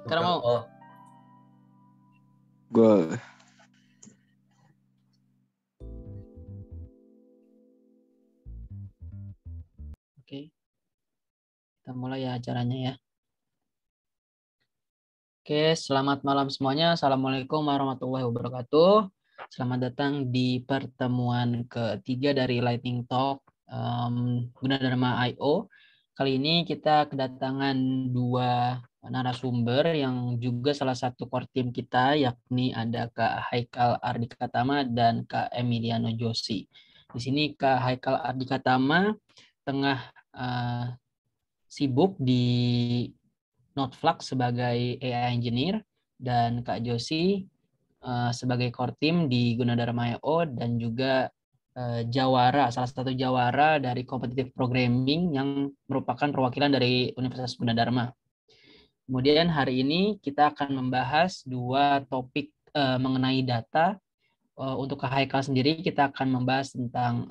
Sekarang mau. Oh. Gue. Oke. Kita mulai ya acaranya ya. Oke, selamat malam semuanya. Assalamualaikum warahmatullahi wabarakatuh. Selamat datang di pertemuan ketiga dari Lightning Talk Gunadarma I.O. Kali ini kita kedatangan dua narasumber yang juga salah satu core team kita, yakni ada Kak Haikal Ardikatama dan Kak Emiliano Joshi. Di sini Kak Haikal Ardikatama tengah sibuk di Noteflux sebagai AI Engineer dan Kak Joshi sebagai core team di Gunadarma I.O. dan juga jawara, salah satu jawara dari competitive programming yang merupakan perwakilan dari Universitas Gunadarma. Kemudian hari ini kita akan membahas dua topik mengenai data. Untuk Kak Haikal sendiri kita akan membahas tentang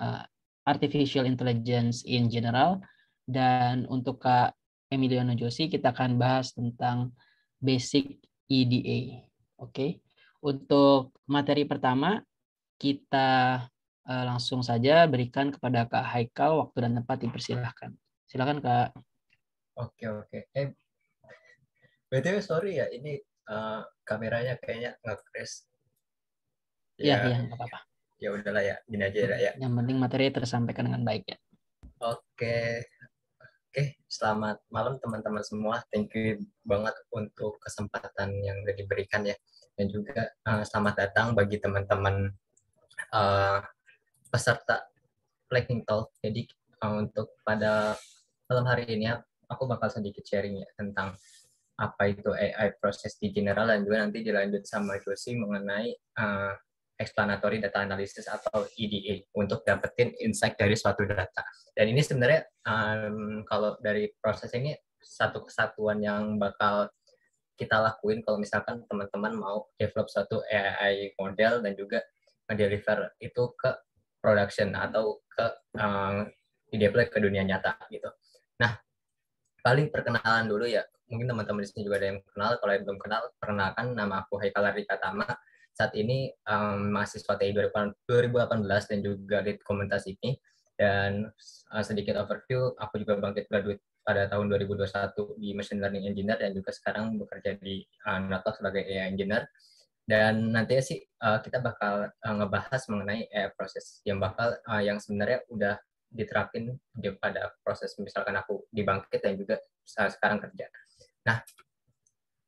artificial intelligence in general, dan untuk Kak Emiliano Joshi kita akan bahas tentang basic EDA. Oke. Untuk materi pertama kita langsung saja berikan kepada Kak Haikal, waktu dan tempat dipersilahkan. Silakan Kak. Oke. BTW sorry ya, ini kameranya kayaknya nge-crash. Ya, nggak apa-apa. Ya udahlah ya, gini aja ya. Yang penting materi tersampaikan dengan baik ya. Oke, selamat malam teman-teman semua. Thank you banget untuk kesempatan yang udah diberikan ya. Dan juga selamat datang bagi teman-teman peserta Lightning Talk. Jadi untuk pada malam hari ini aku bakal sedikit sharing ya tentang apa itu AI proses di general, dan juga nanti dilanjut sama Joshi mengenai explanatory data analysis atau EDA untuk dapetin insight dari suatu data. Dan ini sebenarnya kalau dari proses ini satu kesatuan yang bakal kita lakuin kalau misalkan teman-teman mau develop suatu AI model dan juga deliver itu ke production atau ke di-deploy ke dunia nyata gitu. Nah, paling perkenalan dulu ya. Mungkin teman-teman di sini juga ada yang kenal. Kalau yang belum kenal, perkenalkan, nama aku Haikal Ardikatama. Saat ini mahasiswa TI 2018 dan juga lead komunitas ini. Dan sedikit overview, aku juga bangkit graduate pada tahun 2021 di Machine Learning Engineer dan juga sekarang bekerja di Notebook sebagai AI Engineer. Dan nantinya sih kita bakal ngebahas mengenai AI proses yang sebenarnya udah diterapin pada proses misalkan aku dibangkit dan juga sekarang kerja. Nah,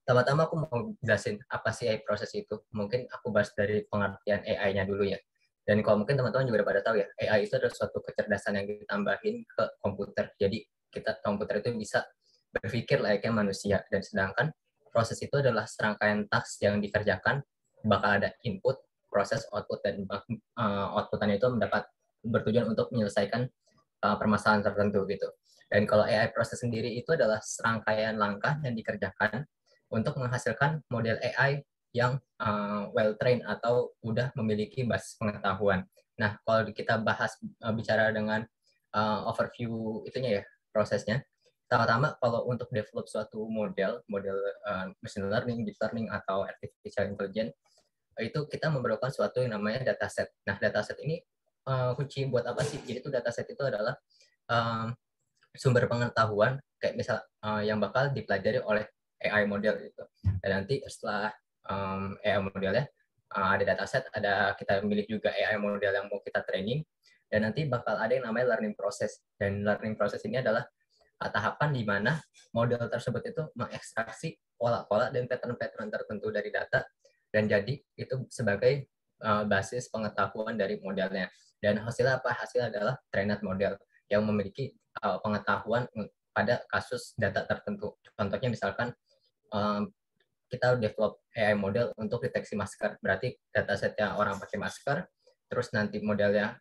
pertama-tama aku mau jelasin apa sih AI proses itu. Mungkin aku bahas dari pengertian AI-nya dulu ya. Dan kalau mungkin teman-teman juga udah pada tahu ya, AI itu adalah suatu kecerdasan yang ditambahin ke komputer. Jadi komputer itu bisa berpikir layaknya manusia, dan sedangkan proses itu adalah serangkaian task yang dikerjakan, bakal ada input, proses, output, dan outputannya itu bertujuan untuk menyelesaikan permasalahan tertentu gitu. Dan kalau AI proses sendiri itu adalah serangkaian langkah yang dikerjakan untuk menghasilkan model AI yang well trained atau udah memiliki basis pengetahuan. Nah, kalau kita bicara dengan overview itunya ya, prosesnya. Pertama, kalau untuk develop suatu model machine learning, deep learning, atau artificial intelligence, itu kita memerlukan suatu yang namanya dataset. Nah, dataset ini kunci buat apa sih? Jadi itu dataset itu adalah sumber pengetahuan kayak misal yang bakal dipelajari oleh AI model gitu. Dan nanti setelah AI modelnya ada dataset, kita milik juga AI model yang mau kita training, dan nanti bakal ada yang namanya learning process. Dan learning process ini adalah tahapan di mana model tersebut itu mengekstraksi pola-pola dan pattern-pattern tertentu dari data, dan jadi itu sebagai basis pengetahuan dari modelnya. Dan hasilnya apa? Hasilnya adalah trained model yang memiliki pengetahuan pada kasus data tertentu. Contohnya misalkan kita develop AI model untuk deteksi masker. Berarti datasetnya orang pakai masker, terus nanti modelnya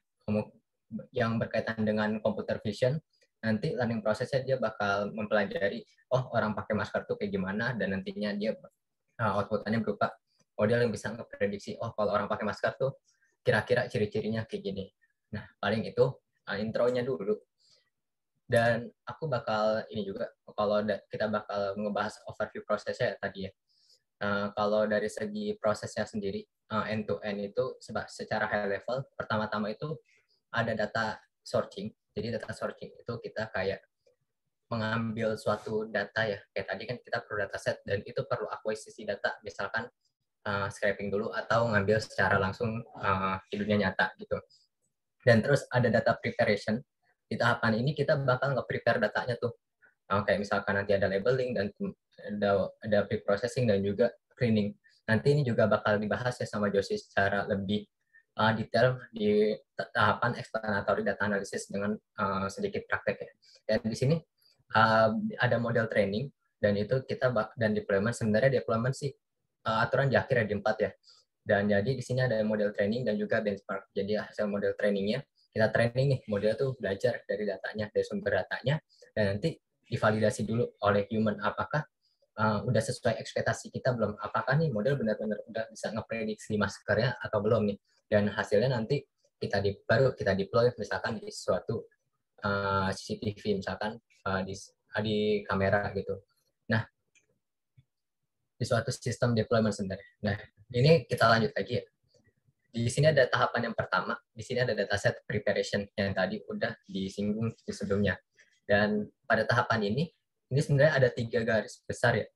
yang berkaitan dengan computer vision, nanti learning prosesnya dia bakal mempelajari, oh orang pakai masker tuh kayak gimana, dan nantinya dia outputannya berupa model yang bisa memprediksi, oh kalau orang pakai masker tuh kira-kira ciri-cirinya kayak gini. Nah, paling itu intronya dulu. Dan aku bakal ini juga, kalau kita bakal ngebahas overview prosesnya ya tadi ya. Kalau dari segi prosesnya sendiri, end to end itu secara high level, pertama-tama itu ada data searching. Jadi data searching itu kita kayak mengambil suatu data ya, kayak tadi kan kita perlu dataset dan itu perlu akuisisi data, misalkan scraping dulu atau ngambil secara langsung di dunia nyata gitu. Dan terus ada data preparation. Di tahapan ini kita bakal nge-prepare datanya tuh. Kayak misalkan nanti ada labeling dan ada pre-processing dan juga cleaning. Nanti ini juga bakal dibahas ya sama Josie secara lebih detail di tahapan explanatory data analysis dengan sedikit praktek ya. Dan di sini ada model training dan itu kita dan deployment. Sebenarnya deployment sih aturan di akhir ya di 4 ya. Dan jadi di sini ada model training dan juga benchmark. Jadi hasil model trainingnya kita training nih, model tuh belajar dari datanya, dari sumber datanya, dan nanti divalidasi dulu oleh human apakah udah sesuai ekspektasi kita belum, apakah nih model benar-benar udah bisa ngeprediksi maskernya atau belum nih, dan hasilnya nanti baru kita deploy misalkan di suatu CCTV misalkan di kamera gitu. Nah, di suatu sistem deployment sebenarnya. Nah, ini kita lanjut lagi ya. Di sini ada tahapan yang pertama, di sini ada dataset preparation yang tadi udah disinggung di sebelumnya. Dan pada tahapan ini sebenarnya ada 3 garis besar ya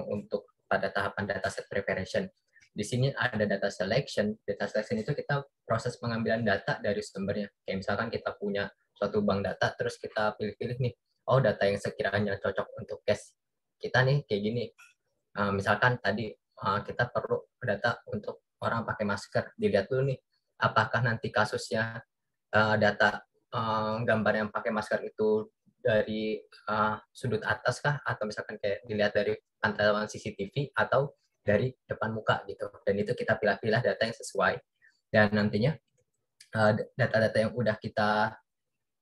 untuk pada tahapan dataset preparation. Di sini ada data selection. Data selection itu kita proses pengambilan data dari sumbernya. Kayak misalkan kita punya suatu bank data, terus kita pilih-pilih nih, oh data yang sekiranya cocok untuk case kita nih kayak gini. Misalkan tadi kita perlu data untuk orang pakai masker, dilihat dulu nih apakah nanti kasusnya data gambar yang pakai masker itu dari sudut atas kah, atau misalkan kayak dilihat dari pantauan CCTV atau dari depan muka gitu. Dan itu kita pilih-pilih data yang sesuai, dan nantinya data-data yang udah kita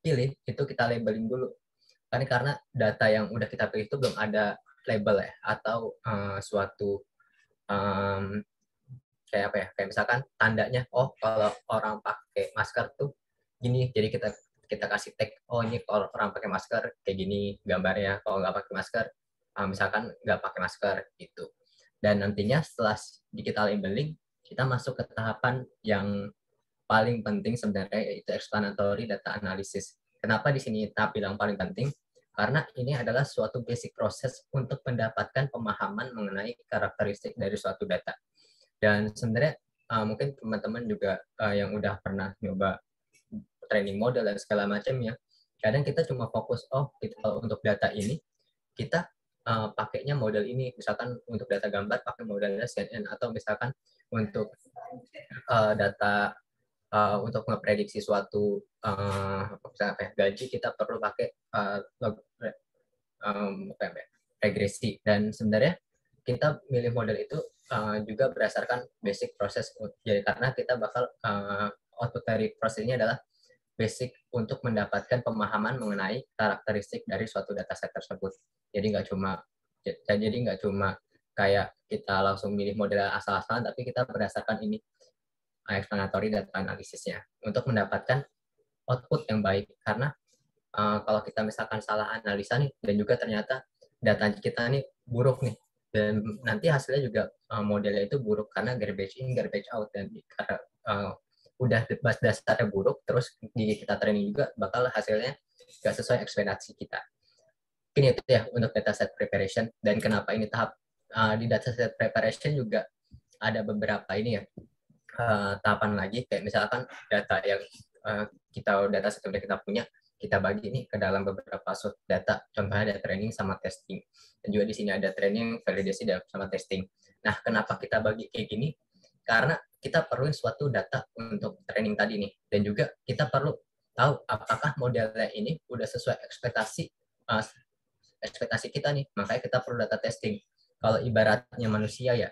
pilih itu kita labeling dulu. Karena data yang udah kita pilih itu belum ada label ya, atau suatu kayak apa ya, kayak misalkan tandanya, oh kalau orang pakai masker tuh gini, jadi kita kasih tag, oh ini kalau orang pakai masker kayak gini gambarnya, kalau nggak pakai masker misalkan nggak pakai masker gitu. Dan nantinya setelah kita labeling, kita masuk ke tahapan yang paling penting sebenarnya, yaitu explanatory data analysis. Kenapa di sini tahap bilang paling penting? Karena ini adalah suatu basic proses untuk mendapatkan pemahaman mengenai karakteristik dari suatu data. Dan sebenarnya mungkin teman-teman juga yang udah pernah nyoba training model dan segala macamnya, kadang kita cuma fokus, oh kalau untuk data ini kita pakainya model ini, misalkan untuk data gambar pakai modelnya CNN, atau misalkan untuk data untuk memprediksi suatu gaji kita perlu pakai regresi. Dan sebenarnya kita milih model itu juga berdasarkan basic proses. Jadi karena kita bakal output dari proses ini adalah basic untuk mendapatkan pemahaman mengenai karakteristik dari suatu dataset tersebut. Jadi nggak cuma kayak kita langsung milih model asal-asalan, tapi kita berdasarkan ini explanatory data analisisnya untuk mendapatkan output yang baik. Karena kalau kita misalkan salah analisa nih, dan juga ternyata data kita nih buruk nih, dan nanti hasilnya juga modelnya itu buruk karena garbage in garbage out, dan karena udah dasarnya buruk, terus di kita training juga bakal hasilnya nggak sesuai ekspektasi kita. Mungkin itu ya untuk dataset preparation. Dan kenapa ini tahap di dataset preparation juga ada beberapa ini ya tahapan lagi, kayak misalkan data yang data set yang kita punya, kita bagi nih ke dalam beberapa sub data. Contohnya ada training sama testing. Dan juga di sini ada training, validasi, sama testing. Nah, kenapa kita bagi kayak gini? Karena kita perlu suatu data untuk training tadi nih. Dan juga kita perlu tahu apakah modelnya ini udah sesuai ekspektasi kita nih. Makanya kita perlu data testing. Kalau ibaratnya manusia ya,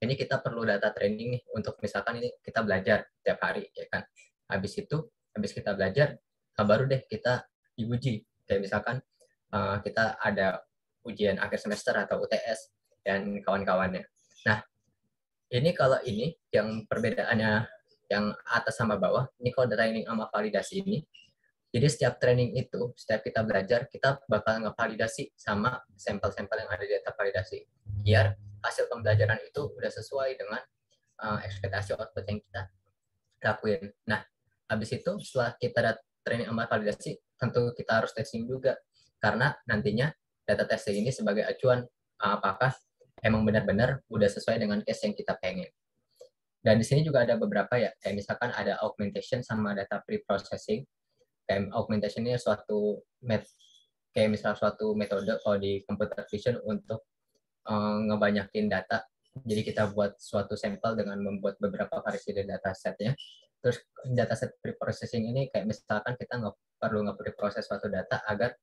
ini kita perlu data training nih untuk misalkan ini kita belajar tiap hari ya kan. Habis kita belajar, baru deh kita diuji. Kayak misalkan kita ada ujian akhir semester atau UTS dan kawan-kawannya. Nah, ini kalau ini yang perbedaannya yang atas sama bawah, ini kalau training sama validasi ini Jadi setiap training itu, setiap kita belajar, kita bakal ngevalidasi sama sampel-sampel yang ada di data validasi. Biar hasil pembelajaran itu udah sesuai dengan ekspektasi output yang kita lakuin. Nah, habis itu setelah kita training sama validasi, tentu kita harus testing juga. Karena nantinya data testing ini sebagai acuan apakah emang benar-benar udah sesuai dengan case yang kita pengen. Dan di sini juga ada beberapa ya, kayak misalkan ada augmentation sama data pre-processing. Kayak augmentation ini kayak misal suatu metode kalau di computer vision untuk ngebanyakin data. Jadi kita buat suatu sampel dengan membuat beberapa variasi dari datasetnya. Terus dataset pre-processing ini kayak misalkan kita nggak perlu nge-preproses suatu data agar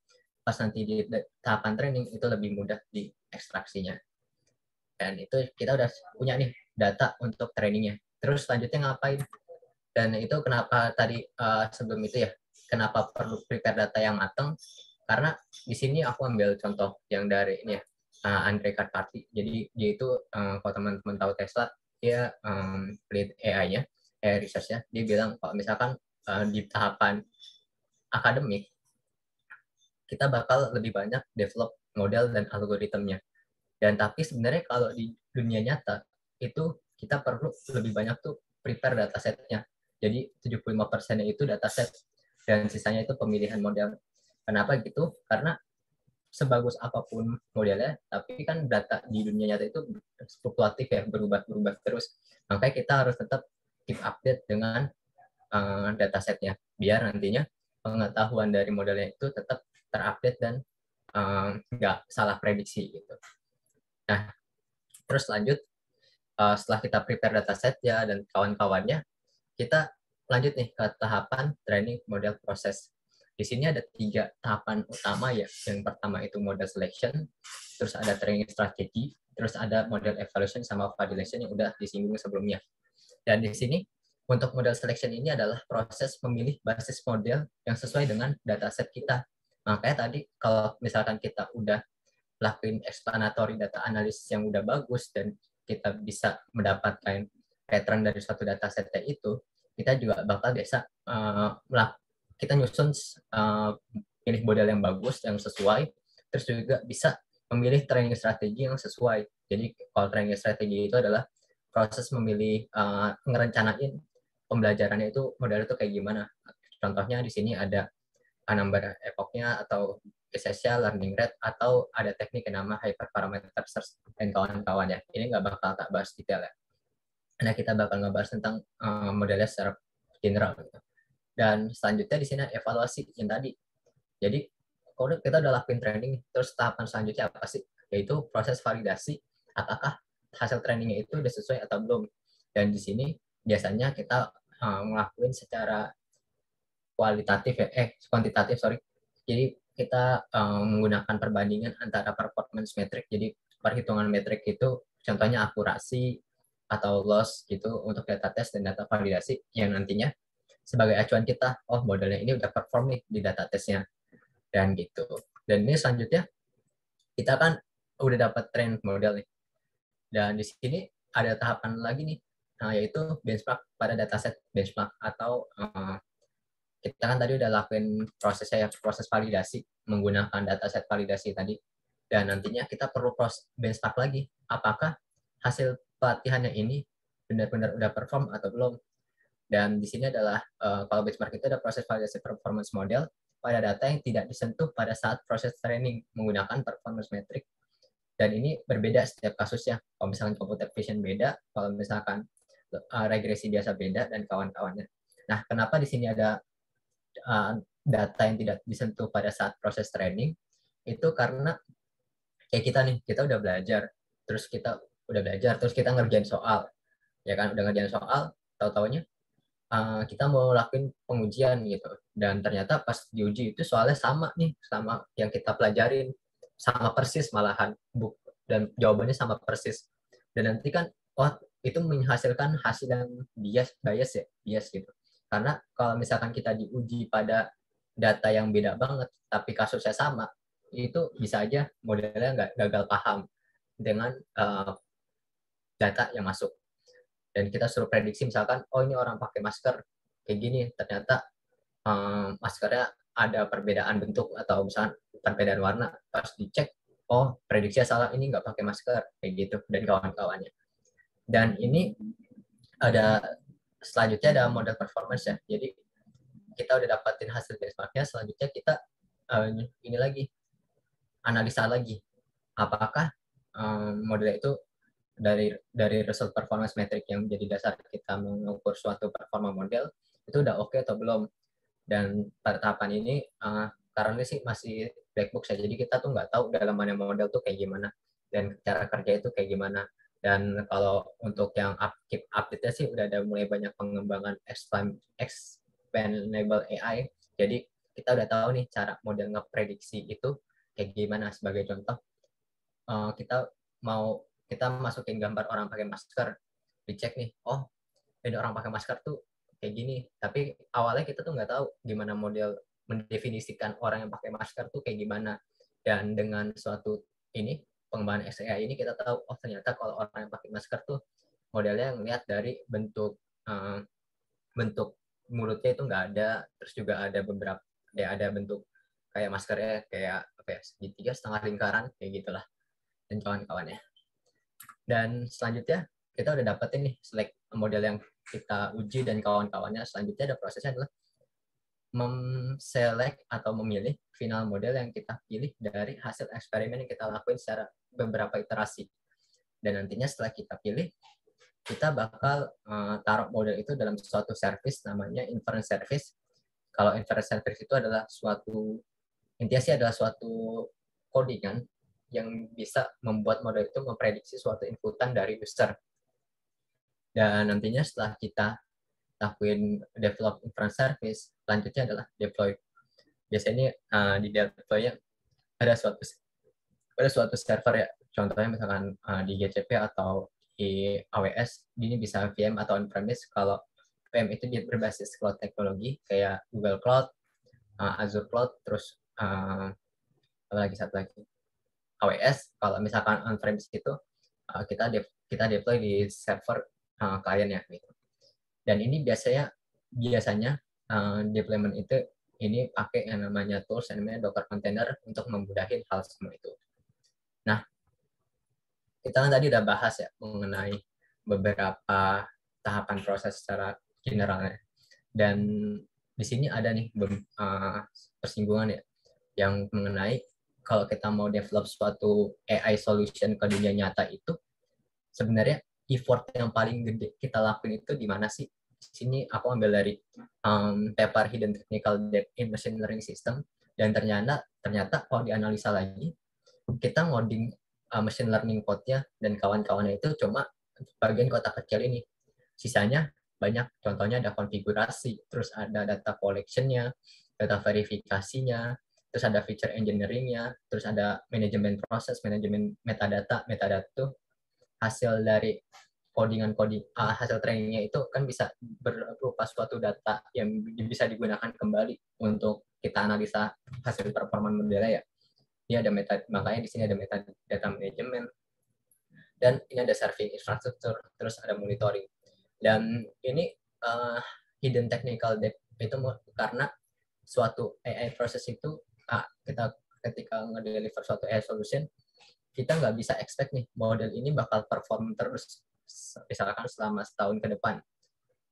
pas nanti di tahapan training itu lebih mudah diekstraksinya. Dan itu kita udah punya nih data untuk trainingnya. Terus selanjutnya ngapain? Dan itu kenapa tadi sebelum itu ya, kenapa perlu prepare data yang matang? Karena di sini aku ambil contoh yang dari ini ya, Andre Karpati. Jadi dia itu kalau teman-teman tahu Tesla, dia lead AI-nya, AI research-nya. Dia bilang kalau misalkan di tahapan akademik, kita bakal lebih banyak develop model dan algoritmnya. Dan tapi sebenarnya kalau di dunia nyata, itu kita perlu lebih banyak tuh prepare datasetnya. Jadi 75%-nya itu dataset dan sisanya itu pemilihan model. Kenapa gitu? Karena sebagus apapun modelnya, tapi kan data di dunia nyata itu fluktuatif ya, berubah-berubah terus. Makanya kita harus tetap keep update dengan datasetnya, biar nantinya pengetahuan dari modelnya itu tetap terupdate dan nggak salah prediksi gitu. Nah, terus lanjut, setelah kita prepare dataset ya dan kawan-kawannya, kita lanjut nih ke tahapan training model proses. Di sini ada 3 tahapan utama ya. Yang pertama itu model selection, terus ada training strategi, terus ada model evaluation sama validation yang udah disinggung sebelumnya. Dan di sini untuk model selection ini adalah proses memilih basis model yang sesuai dengan dataset kita. Makanya tadi kalau misalkan kita udah lakuin explanatory data analysis yang udah bagus dan kita bisa mendapatkan pattern dari suatu dataset itu, kita juga bakal biasa kita nyusun pilih model yang bagus, yang sesuai, terus juga bisa memilih training strategi yang sesuai. Jadi kalau training strategi itu adalah proses memilih ngerencanain pembelajarannya itu model itu kayak gimana. Contohnya di sini ada number epochnya atau essential learning rate atau ada teknik yang nama hyperparameter search dan kawan-kawannya. Ini nggak bakal tak bahas detail ya. Nah kita bakal ngebahas tentang modelnya secara general gitu. Dan selanjutnya di sini evaluasi yang tadi. Jadi kalau kita udah lakuin training, terus tahapan selanjutnya apa sih? Yaitu proses validasi apakah hasil trainingnya itu udah sesuai atau belum. Dan di sini biasanya kita ngelakuin secara kuantitatif sorry. Jadi kita menggunakan perbandingan antara performance metric. Jadi perhitungan metrik itu contohnya akurasi atau loss gitu untuk data test dan data validasi yang nantinya sebagai acuan kita, oh modelnya ini udah perform nih di data testnya dan gitu. Dan ini selanjutnya kita kan udah dapat train model nih. Dan di sini ada tahapan lagi nih, yaitu benchmark pada dataset benchmark atau kita kan tadi udah lakuin proses validasi menggunakan dataset validasi tadi, dan nantinya kita perlu benchmark lagi apakah hasil pelatihannya ini benar-benar udah perform atau belum. Dan di sini adalah kalau benchmark itu ada proses validasi performance model pada data yang tidak disentuh pada saat proses training menggunakan performance metric. Dan ini berbeda setiap kasusnya. Kalau misalkan computer vision beda, kalau misalkan regresi biasa beda, dan kawan-kawannya. Nah, kenapa di sini ada data yang tidak disentuh pada saat proses training? Itu karena kayak kita udah belajar, terus kita ngerjain soal, ya kan, udah ngerjain soal, tahu-taunya kita mau lakuin pengujian gitu, dan ternyata pas diuji itu soalnya sama nih sama yang kita pelajarin, sama persis malahan dan jawabannya sama persis, dan nanti kan itu menghasilkan hasil yang bias gitu. Karena kalau misalkan kita diuji pada data yang beda banget tapi kasusnya sama, itu bisa aja modelnya nggak gagal paham dengan data yang masuk, dan kita suruh prediksi misalkan, oh ini orang pakai masker kayak gini, ternyata maskernya ada perbedaan bentuk atau misalnya perbedaan warna, pas dicek, oh prediksinya salah, ini nggak pakai masker, kayak gitu, dan kawan-kawannya. Dan ini ada selanjutnya ada model performance ya. Jadi kita udah dapatin hasil benchmarknya, selanjutnya kita ini lagi analisa lagi apakah model itu dari result performance metric yang menjadi dasar kita mengukur suatu performa model itu udah oke atau belum. Dan pada tahapan ini karena sih masih black box ya, jadi kita tuh nggak tahu dalamannya model tuh kayak gimana dan cara kerja itu kayak gimana. Dan kalau untuk yang keep update-nya sih udah ada mulai banyak pengembangan explainable AI. Jadi kita udah tahu nih cara model ngeprediksi itu kayak gimana. Sebagai contoh, kita masukin gambar orang pakai masker, dicek nih, oh ini orang pakai masker tuh kayak gini. Tapi awalnya kita tuh nggak tahu gimana model mendefinisikan orang yang pakai masker tuh kayak gimana. Dan dengan suatu ini pengembangan SAI ini kita tahu, oh ternyata kalau orang yang pakai masker tuh modelnya ngelihat dari bentuk mulutnya itu nggak ada, terus juga ada beberapa ya ada bentuk kayak maskernya kayak apa ya, segitiga setengah lingkaran kayak gitulah, dan kawan-kawannya. Dan selanjutnya kita udah dapetin nih select model yang kita uji dan kawan-kawannya. Selanjutnya ada prosesnya adalah select atau memilih final model yang kita pilih dari hasil eksperimen yang kita lakuin secara beberapa iterasi. Dan nantinya setelah kita pilih, kita bakal taruh model itu dalam suatu service namanya inference service. Kalau inference service itu adalah intinya sih adalah suatu codingan yang bisa membuat model itu memprediksi suatu inputan dari user. Dan nantinya setelah kita lakuin develop inference service, selanjutnya adalah deploy. Biasanya di deploy-nya ada suatu server ya, contohnya misalkan di GCP atau di AWS, ini bisa VM atau on-premise. Kalau VM itu dia berbasis cloud teknologi kayak Google Cloud, Azure Cloud, terus satu lagi AWS. Kalau misalkan on-premise itu kita deploy di server kliennya gitu. Dan ini biasanya deployment itu ini pakai yang namanya tools yang namanya Docker container untuk memudahin hal semua itu. Nah, kita kan tadi udah bahas ya mengenai beberapa tahapan proses secara generalnya. Dan di sini ada nih persinggungan ya yang mengenai kalau kita mau develop suatu AI solution ke dunia nyata itu sebenarnya effort yang paling gede kita lakuin itu di mana sih? Di sini aku ambil dari paper Hidden Technical Debt in Machine Learning System, dan ternyata kalau dianalisa lagi, kita ngoding machine learning code-nya dan kawan-kawannya itu cuma bagian kotak kecil ini. Sisanya banyak, contohnya ada konfigurasi, terus ada data collection-nya, data verifikasinya, terus ada feature engineering-nya, terus ada manajemen proses, manajemen metadata. Metadata itu hasil dari hasil trainingnya itu kan bisa berupa suatu data yang bisa digunakan kembali untuk kita analisa hasil performa modelnya ya. Ini ada makanya di sini ada metadata management, dan ini ada serving infrastructure, terus ada monitoring. Dan ini hidden technical debt itu karena suatu AI proses itu kita ketika nge-deliver suatu AI solution, kita nggak bisa expect nih model ini bakal perform terus misalkan selama setahun ke depan.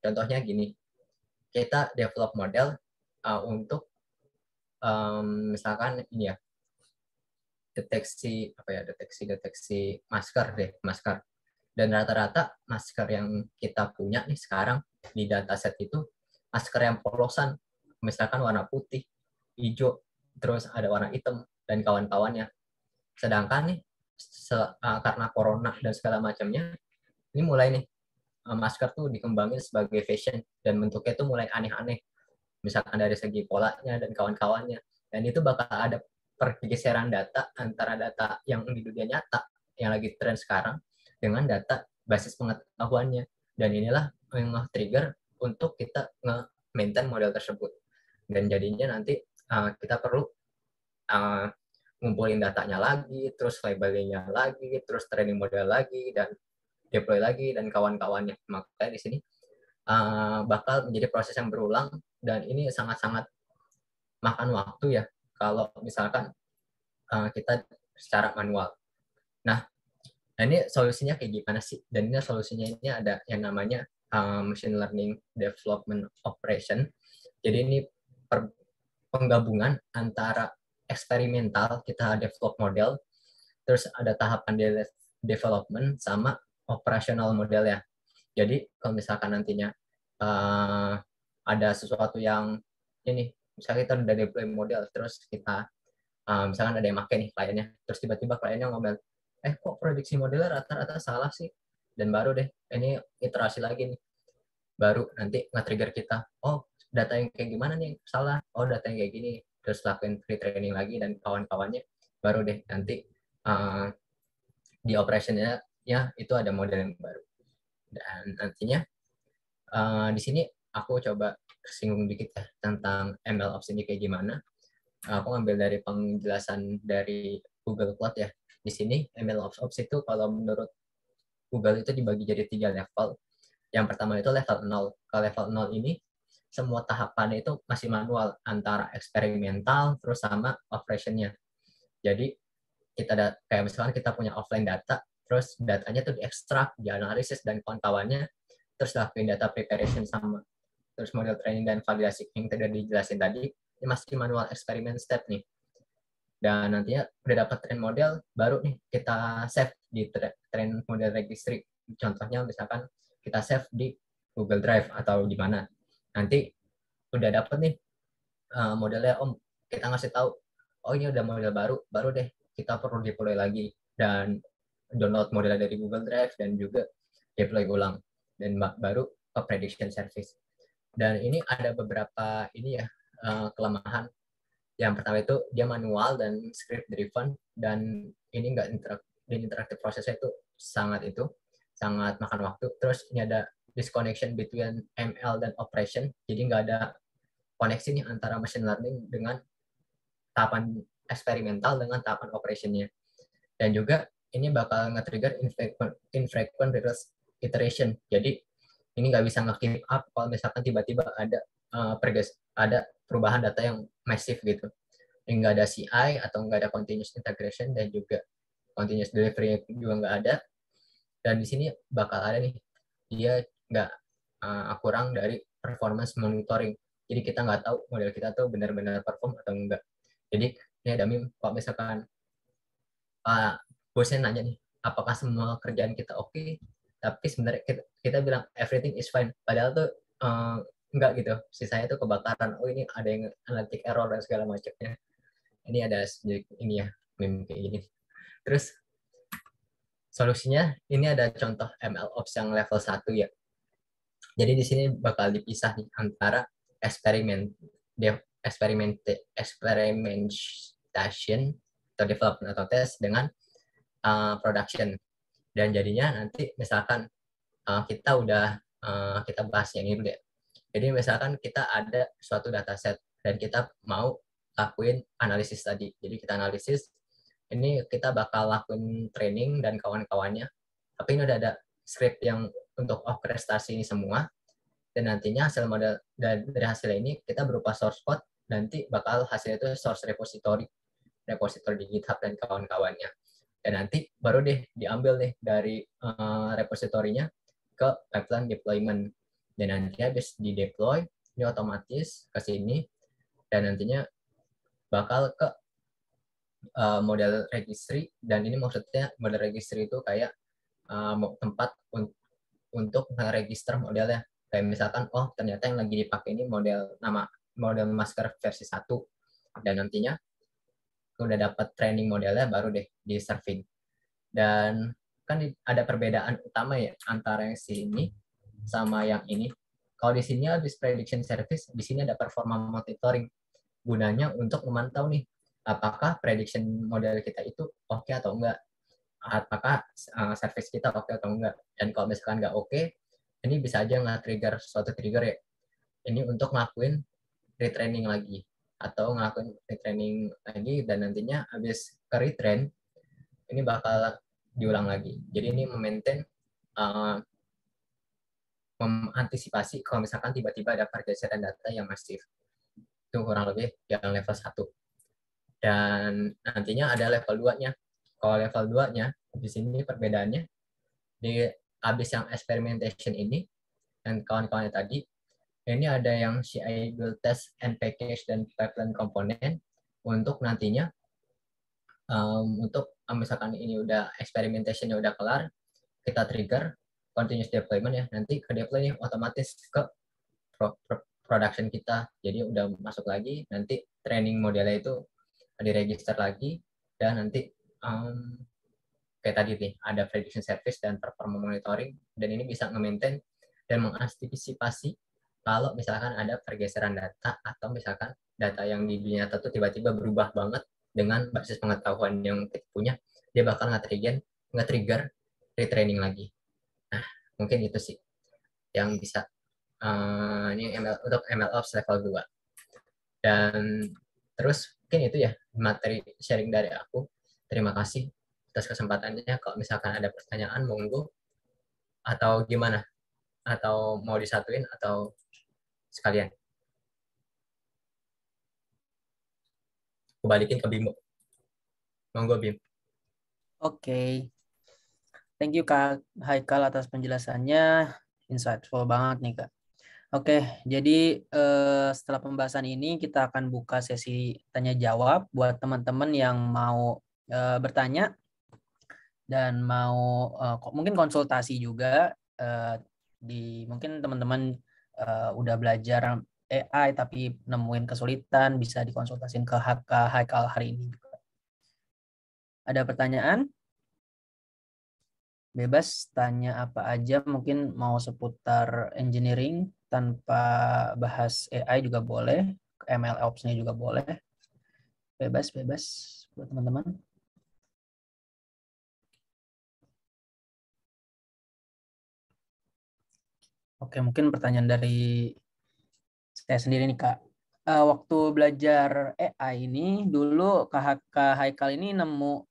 Contohnya gini, kita develop model untuk misalkan ini ya, deteksi masker. Dan rata-rata masker yang kita punya nih sekarang di dataset itu masker yang polosan, misalkan warna putih, hijau, terus ada warna hitam dan kawan-kawannya. Sedangkan nih karena corona dan segala macamnya, ini mulai nih masker tuh dikembangin sebagai fashion dan bentuknya tuh mulai aneh-aneh, misalkan dari segi polanya dan kawan-kawannya. Dan itu bakal ada pergeseran data antara data yang di dunia nyata yang lagi tren sekarang dengan data basis pengetahuannya. Dan inilah yang nge-trigger untuk kita nge-maintain model tersebut. Dan jadinya nanti kita perlu ngumpulin datanya lagi, terus labelingnya lagi, terus training model lagi, dan deploy lagi, dan kawan-kawannya. Makanya di sini bakal menjadi proses yang berulang, dan ini sangat-sangat makan waktu ya kalau misalkan kita secara manual. Nah, ini solusinya kayak gimana sih? Dan ini solusinya ini ada yang namanya machine learning development operation. Jadi ini penggabungan antara eksperimental, kita develop model, terus ada tahapan development sama operasional model ya. Jadi kalau misalkan nantinya ada sesuatu yang ini, misalnya kita udah deploy model, terus kita misalkan ada yang pakai nih kliennya, terus tiba-tiba kliennya ngomel, kok prediksi modelnya rata-rata salah sih? Dan baru deh, ini iterasi lagi nih. Baru nanti nge-trigger kita, oh data yang kayak gimana nih salah, oh data yang kayak gini, terus lakuin pre-training lagi dan kawan-kawannya, baru deh nanti di operationnya ya itu ada model yang baru. Dan nantinya di sini aku coba singgung dikit ya tentang MLOps ini kayak gimana. Aku ngambil dari penjelasan dari Google Cloud ya. Di sini MLOps itu kalau menurut Google itu dibagi jadi 3 level. Yang pertama itu level 0. Kalau level 0 ini semua tahapannya itu masih manual antara eksperimental terus sama operationnya. Jadi kita kayak misalkan kita punya offline data, terus datanya tuh diekstrak, dianalisis dan kawan-kawannya, terus lakuin data preparation sama terus model training dan validasi yang tadi dijelasin tadi, ini masih manual eksperimen step nih. Dan nantinya udah dapat train model, baru nih kita save di train model registry. Contohnya misalkan kita save di Google Drive atau di mana. Nanti udah dapet nih modelnya, Om, kita ngasih tahu, oh ini udah model baru, baru deh kita perlu deploy lagi dan download modelnya dari Google Drive dan juga deploy ulang dan baru ke prediction service. Dan ini ada beberapa ini ya kelemahan. Yang pertama itu dia manual dan script driven dan ini nggak interaktif prosesnya itu sangat makan waktu. Terus ini ada disconnection between ML dan operation. Jadi nggak ada koneksi nih antara machine learning dengan tahapan eksperimental dengan tahapan operationnya. Dan juga ini bakal nge-trigger infrequent reverse iteration. Jadi ini nggak bisa nge-keep up kalau misalkan tiba-tiba ada ada perubahan data yang massive gitu. Nggak ada CI atau nggak ada continuous integration dan juga continuous delivery juga nggak ada. Dan di sini bakal ada nih, dia nggak kurang dari performance monitoring. Jadi kita nggak tahu model kita tuh benar-benar perform atau enggak. Jadi ini ada meme, kalau misalkan bosnya nanya nih, apakah semua kerjaan kita oke? Tapi sebenarnya kita bilang everything is fine. Padahal tuh enggak gitu. Sisanya tuh kebakaran. Oh ini ada yang analytic error dan segala macamnya. Ini ada ini ya, meme kayak gini. Terus solusinya ini ada contoh MLOps yang level 1 ya. Jadi di sini bakal dipisah nih antara experimentation atau development atau test dengan production. Dan jadinya nanti misalkan kita bahas yang ini dulu deh. Jadi misalkan kita ada suatu dataset dan kita mau lakuin analisis tadi. Jadi kita analisis, ini kita bakal lakuin training dan kawan-kawannya. Tapi ini udah ada script yang untuk orkestrasi ini semua. Dan nantinya hasil model dari hasil ini kita berupa source code, nanti bakal hasil itu source repository di GitHub dan kawan-kawannya. Dan nanti baru deh diambil nih dari repositorinya ke pipeline deployment. Dan nanti habis di deploy, ini otomatis ke sini dan nantinya bakal ke model registry. Dan ini maksudnya model registry itu kayak tempat untuk meregister modelnya. Kayak misalkan, oh ternyata yang lagi dipakai ini model masker versi 1. Dan nantinya udah dapat training modelnya baru deh di serving. Dan kan ada perbedaan utama ya antara yang sini sama yang ini. Kalau di sini habis prediction service, di sini ada performa monitoring. Gunanya untuk memantau nih, apakah prediction model kita itu oke atau enggak. Apakah service kita oke atau enggak. Dan kalau misalkan enggak oke, ini bisa aja nge-trigger suatu trigger ya. Ini untuk ngelakuin retraining lagi. Atau ngelakuin retraining lagi dan nantinya habis ke retrain, ini bakal diulang lagi. Jadi ini mengantisipasi kalau misalkan tiba-tiba ada pergeseran data yang masif. Itu kurang lebih yang level 1. Dan nantinya ada level 2-nya. Kalau level 2-nya, di sini perbedaannya, di habis yang experimentation ini, dan kawan-kawannya tadi, ini ada yang CI build test and package dan pipeline komponen untuk nantinya untuk misalkan ini udah experimentation-nya udah kelar, kita trigger continuous deployment ya, nanti ke deploy nih otomatis ke production kita. Jadi udah masuk lagi, nanti training modelnya itu diregister lagi, dan nanti kayak tadi nih ada prediction service dan performance monitoring, dan ini bisa nge-maintain dan mengantisipasi kalau misalkan ada pergeseran data atau misalkan data yang di dunia nyata tuh tiba-tiba berubah banget dengan basis pengetahuan yang kita punya, dia bakal nge-trigger retraining lagi. Nah, mungkin itu sih yang bisa ini untuk MLOps level 2. Dan terus mungkin itu ya materi sharing dari aku. Terima kasih atas kesempatannya. Kalau misalkan ada pertanyaan, monggo. Atau gimana? Atau mau disatuin atau sekalian? Aku balikin ke Bimo. Monggo, Bim. Oke, thank you Kak Haikal atas penjelasannya, insightful banget nih Kak. Oke, jadi setelah pembahasan ini kita akan buka sesi tanya jawab buat teman-teman yang mau bertanya dan mau mungkin konsultasi juga, mungkin teman-teman udah belajar AI tapi nemuin kesulitan, bisa dikonsultasin ke Kak Haikal hari ini juga. Ada pertanyaan? Bebas tanya apa aja, mungkin mau seputar engineering tanpa bahas AI juga boleh, ML Ops-nya juga boleh. Bebas buat teman-teman. Oke, mungkin pertanyaan dari saya sendiri nih Kak. Waktu belajar AI ini dulu Kak Haikal ini nemu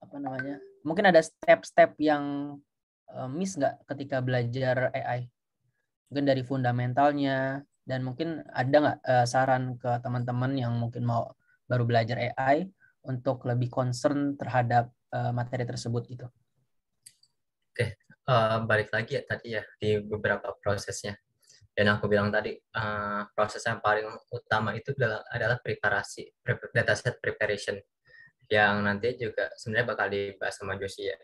apa namanya? Mungkin ada step-step yang miss nggak ketika belajar AI? Mungkin dari fundamentalnya, dan mungkin ada nggak saran ke teman-teman yang mungkin mau baru belajar AI untuk lebih concern terhadap materi tersebut gitu? Oke, balik lagi ya tadi ya di beberapa prosesnya. Dan aku bilang tadi, proses yang paling utama itu adalah preparasi, dataset preparation, yang nanti juga sebenarnya bakal dibahas sama Josie ya.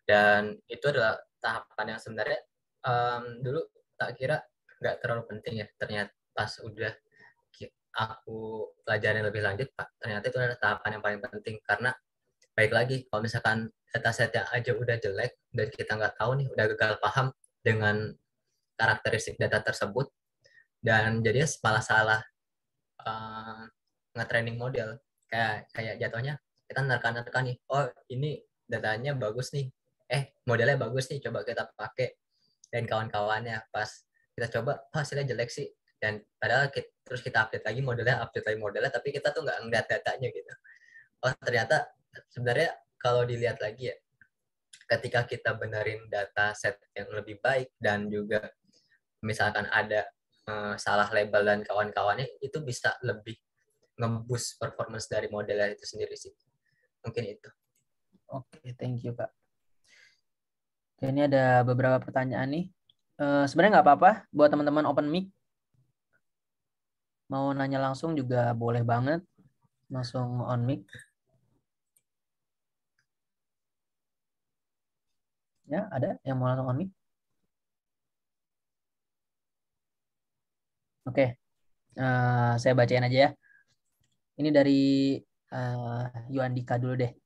Dan itu adalah tahapan yang sebenarnya dulu tak kira nggak terlalu penting ya. Ternyata pas udah aku pelajarin lebih lanjut, Pak, ternyata itu adalah tahapan yang paling penting. Karena baik lagi, kalau misalkan datasetnya aja udah jelek, dan kita nggak tahu nih, udah gagal paham dengan karakteristik data tersebut, dan jadi malah salah uh, nge-training model. Kayak jatuhnya kita nerka-nerka nih, oh ini datanya bagus nih, modelnya bagus nih, coba kita pakai, dan kawan-kawannya pas kita coba, oh, hasilnya jelek sih, dan padahal terus kita update lagi modelnya, tapi kita tuh nggak ngeliat datanya gitu. Oh ternyata sebenarnya kalau dilihat lagi ya, ketika kita benerin data set yang lebih baik, dan juga misalkan ada salah label dan kawan-kawannya, itu bisa lebih nge-boost performance dari modelnya itu sendiri sih. Mungkin itu. Oke, thank you Kak. Oke, ini ada beberapa pertanyaan nih. Sebenarnya nggak apa-apa buat teman-teman open mic. Mau nanya langsung juga boleh banget. Langsung on mic. Ya, ada yang mau langsung on mic? Oke, saya bacain aja ya. Ini dari Yuandika dulu deh.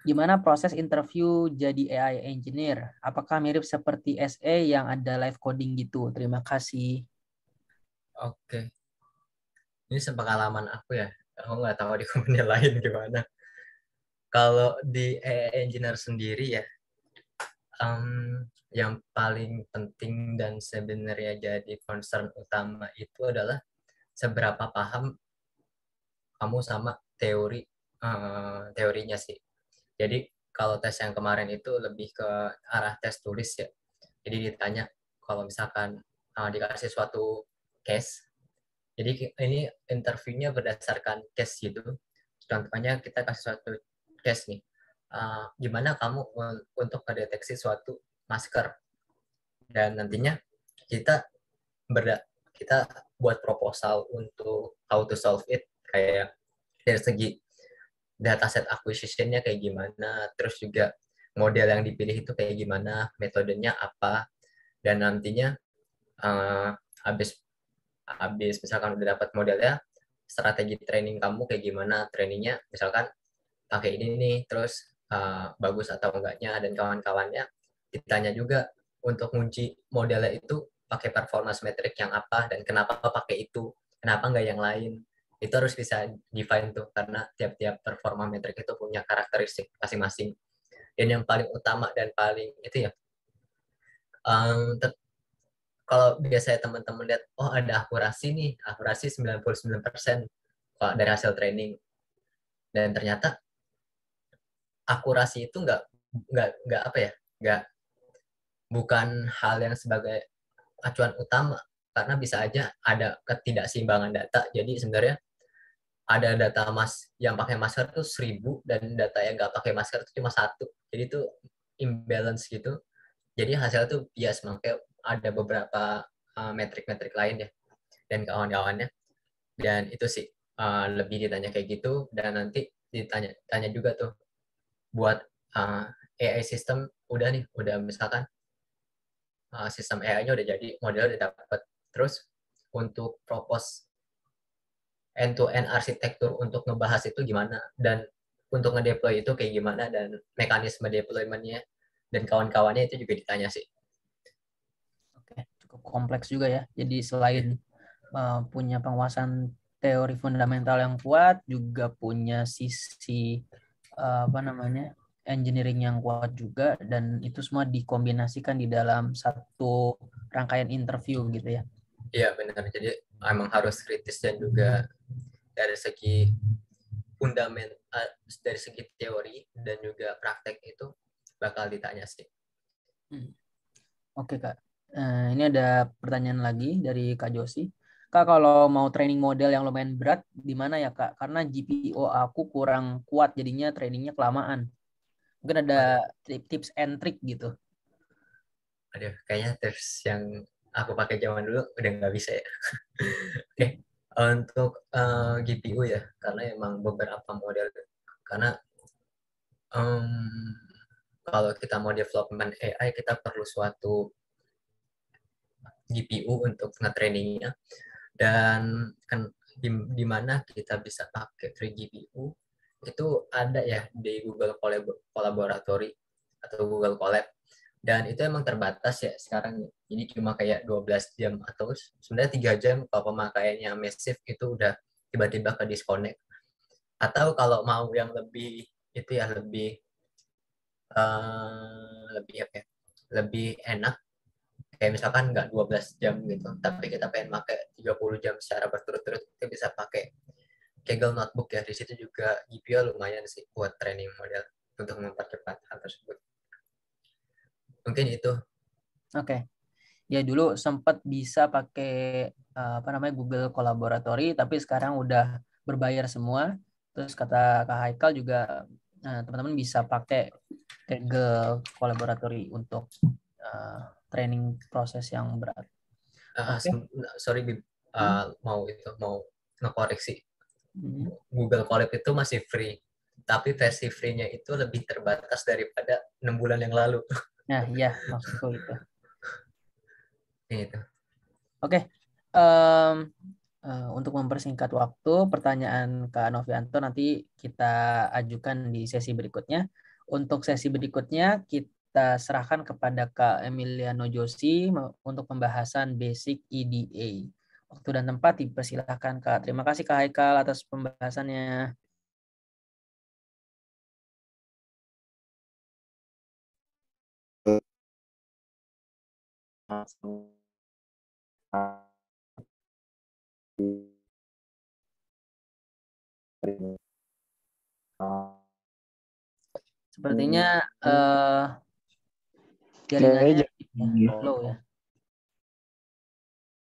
Gimana proses interview jadi AI engineer? Apakah mirip seperti SE yang ada live coding gitu? Terima kasih. Oke. Ini sepengalaman aku ya. Aku nggak tahu di company lain gimana. Kalau di AI engineer sendiri ya, yang paling penting dan sebenarnya jadi concern utama itu adalah seberapa paham kamu sama teorinya sih. Jadi kalau tes yang kemarin itu lebih ke arah tes tulis ya. Jadi ditanya kalau misalkan dikasih suatu case, Jadi ini interviewnya berdasarkan case gitu. Contohnya kita kasih suatu case nih. Gimana kamu untuk mendeteksi suatu masker, dan nantinya kita kita buat proposal untuk how to solve it, kayak dari segi dataset acquisition-nya kayak gimana, terus juga model yang dipilih itu kayak gimana, metodenya apa, dan nantinya uh, habis habis misalkan udah dapat modelnya, strategi training kamu kayak gimana, trainingnya misalkan pakai ini nih, terus bagus atau enggaknya, dan kawan-kawannya ditanya juga untuk ngunci modelnya itu pakai performance metric yang apa, dan kenapa pakai itu, kenapa enggak yang lain. Itu harus bisa define tuh, karena tiap-tiap performa metric itu punya karakteristik masing-masing. Dan yang paling utama dan paling itu ya, um, kalau biasanya teman-teman lihat, oh ada akurasi nih, akurasi 99% kalau dari hasil training. Dan ternyata akurasi itu nggak apa ya, nggak bukan hal yang sebagai acuan utama, karena bisa aja ada ketidakseimbangan data. Jadi sebenarnya ada data yang pakai masker tuh 1.000 dan data yang nggak pakai masker itu cuma satu. Jadi itu imbalance gitu. Jadi hasil tuh bias, makanya ada beberapa metrik-metrik lain ya dan kawan-kawannya. Dan itu sih lebih ditanya kayak gitu, dan nanti ditanya juga tuh buat AI system udah nih, udah misalkan sistem AI-nya udah jadi, model udah dapat. Terus untuk propose end-to-end arsitektur untuk ngebahas itu gimana, dan untuk ngedeploy itu kayak gimana, dan mekanisme deployment-nya dan kawan-kawannya itu juga ditanya sih. Oke, cukup kompleks juga ya. Jadi selain punya penguasaan teori fundamental yang kuat, juga punya sisi engineering yang kuat juga, dan itu semua dikombinasikan di dalam satu rangkaian interview gitu ya. Iya benar, jadi emang harus kritis, dan juga dari segi fundament, dari segi teori dan juga praktek itu bakal ditanya sih. Oke Kak, ini ada pertanyaan lagi dari Kak Josi. Kak, kalau mau training model yang lumayan berat, di mana ya Kak? Karena GPO aku kurang kuat, jadinya trainingnya kelamaan. Mungkin Waduh, ada tips and trick gitu. aduh, kayaknya tips yang aku pakai zaman dulu udah nggak bisa ya. Oke, untuk GPU ya, karena emang beberapa model, karena um, kalau kita mau development AI, kita perlu suatu GPU untuk nge-trainingnya, dan kan di mana kita bisa pakai free GPU itu ada ya di Google Collaboratory atau Google Colab, dan itu emang terbatas ya sekarang, jadi cuma kayak 12 jam, atau sebenarnya 3 jam kalau pemakaiannya massive itu udah tiba-tiba ke disconnect. Atau kalau mau yang lebih itu ya, lebih apa ya, lebih enak, kayak misalkan nggak 12 jam gitu, tapi kita pengen pakai 30 jam secara berturut-turut, kita bisa pakai Kaggle Notebook ya. Di situ juga GPU lumayan sih buat training model untuk mempercepat hal tersebut. Mungkin itu. Oke. Ya dulu sempat bisa pakai Google Collaboratory, tapi sekarang udah berbayar semua. Terus kata Kak Haikal juga teman-teman bisa pakai Google Collaboratory untuk training proses yang berat. Oke. Sorry Bib, Hmm. mau ngekoreksi. Hmm. Google Colab itu masih free, tapi versi free-nya itu lebih terbatas daripada 6 bulan yang lalu. Nah, iya maksudku itu. Itu. Oke. Untuk mempersingkat waktu, pertanyaan Kak Novianto nanti kita ajukan di sesi berikutnya. Untuk sesi berikutnya, kita serahkan kepada Kak Emiliano Josi untuk pembahasan basic EDA. Waktu dan tempat dipersilahkan Kak. Terima kasih Kak Haikal atas pembahasannya. Sepertinya jaringannya low ya.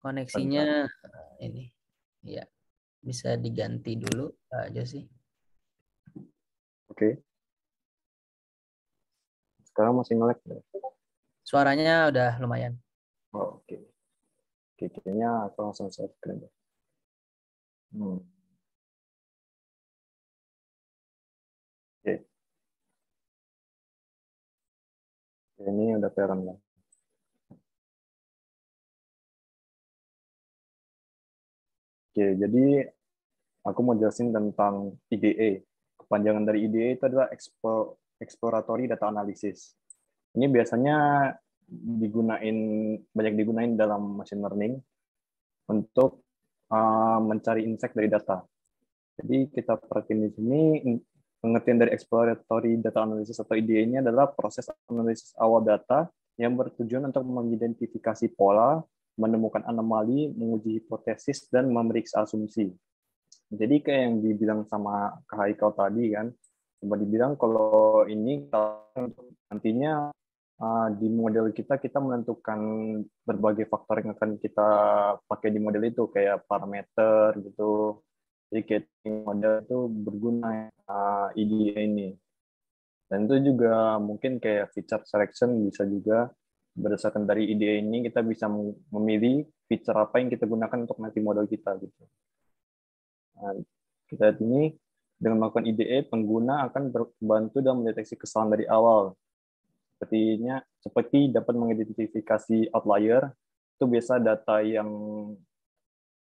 Koneksinya ini. Ya, bisa diganti dulu Pak Josi. Oke. Sekarang masih nge-lag. Suaranya udah lumayan. Oh, oke. Oke, kayaknya aku langsung share screen. Oke. Ini udah parent ya. Oke, jadi aku mau jelasin tentang IDA. Kepanjangan dari IDA itu adalah Exploratory Data Analysis. Ini biasanya banyak digunain dalam machine learning untuk mencari insight dari data. Jadi kita perhatiin di sini pengertian dari exploratory data analysis atau IDA ini adalah proses analisis awal data yang bertujuan untuk mengidentifikasi pola, menemukan anomali, menguji hipotesis, dan memeriksa asumsi. Jadi kayak yang dibilang sama Kak Haikal tadi kan, coba dibilang kalau ini nantinya di model kita menentukan berbagai faktor yang akan kita pakai di model itu kayak parameter gitu. Jadi kayak model itu berguna IDA ini. Dan itu juga mungkin kayak feature selection bisa juga berdasarkan dari IDA ini kita bisa memilih feature apa yang kita gunakan untuk nanti model kita gitu. Nah, kita lihat ini dengan melakukan IDA pengguna akan terbantu dalam mendeteksi kesalahan dari awal. Seperti dapat mengidentifikasi outlier, itu biasa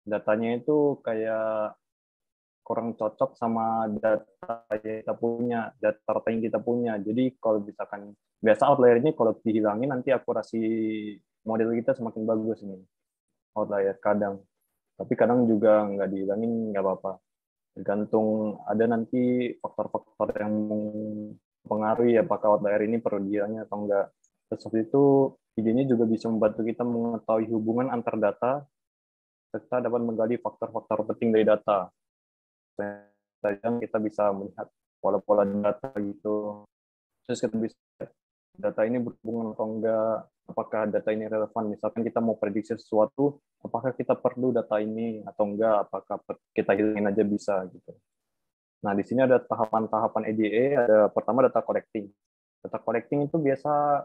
datanya itu kayak kurang cocok sama data yang kita punya, data yang kita punya. Jadi kalau misalkan biasa outlier-nya kalau dihilangin nanti akurasi model kita semakin bagus nih. Outlier kadang. Tapi kadang juga nggak dihilangin nggak apa-apa. Tergantung ada nanti faktor-faktor yang mempengaruhi apakah outlier ini perlu dihilangin atau enggak. Terus habis itu idenya juga bisa membantu kita mengetahui hubungan antar data serta dapat menggali faktor-faktor penting dari data. Kita bisa melihat pola-pola data gitu. Terus kita bisa data ini berhubungan atau enggak, apakah data ini relevan. Misalkan kita mau prediksi sesuatu, apakah kita perlu data ini atau enggak, apakah kita hilangin aja bisa gitu. Nah, di sini ada tahapan-tahapan EDA, ada pertama data collecting. Data collecting itu biasa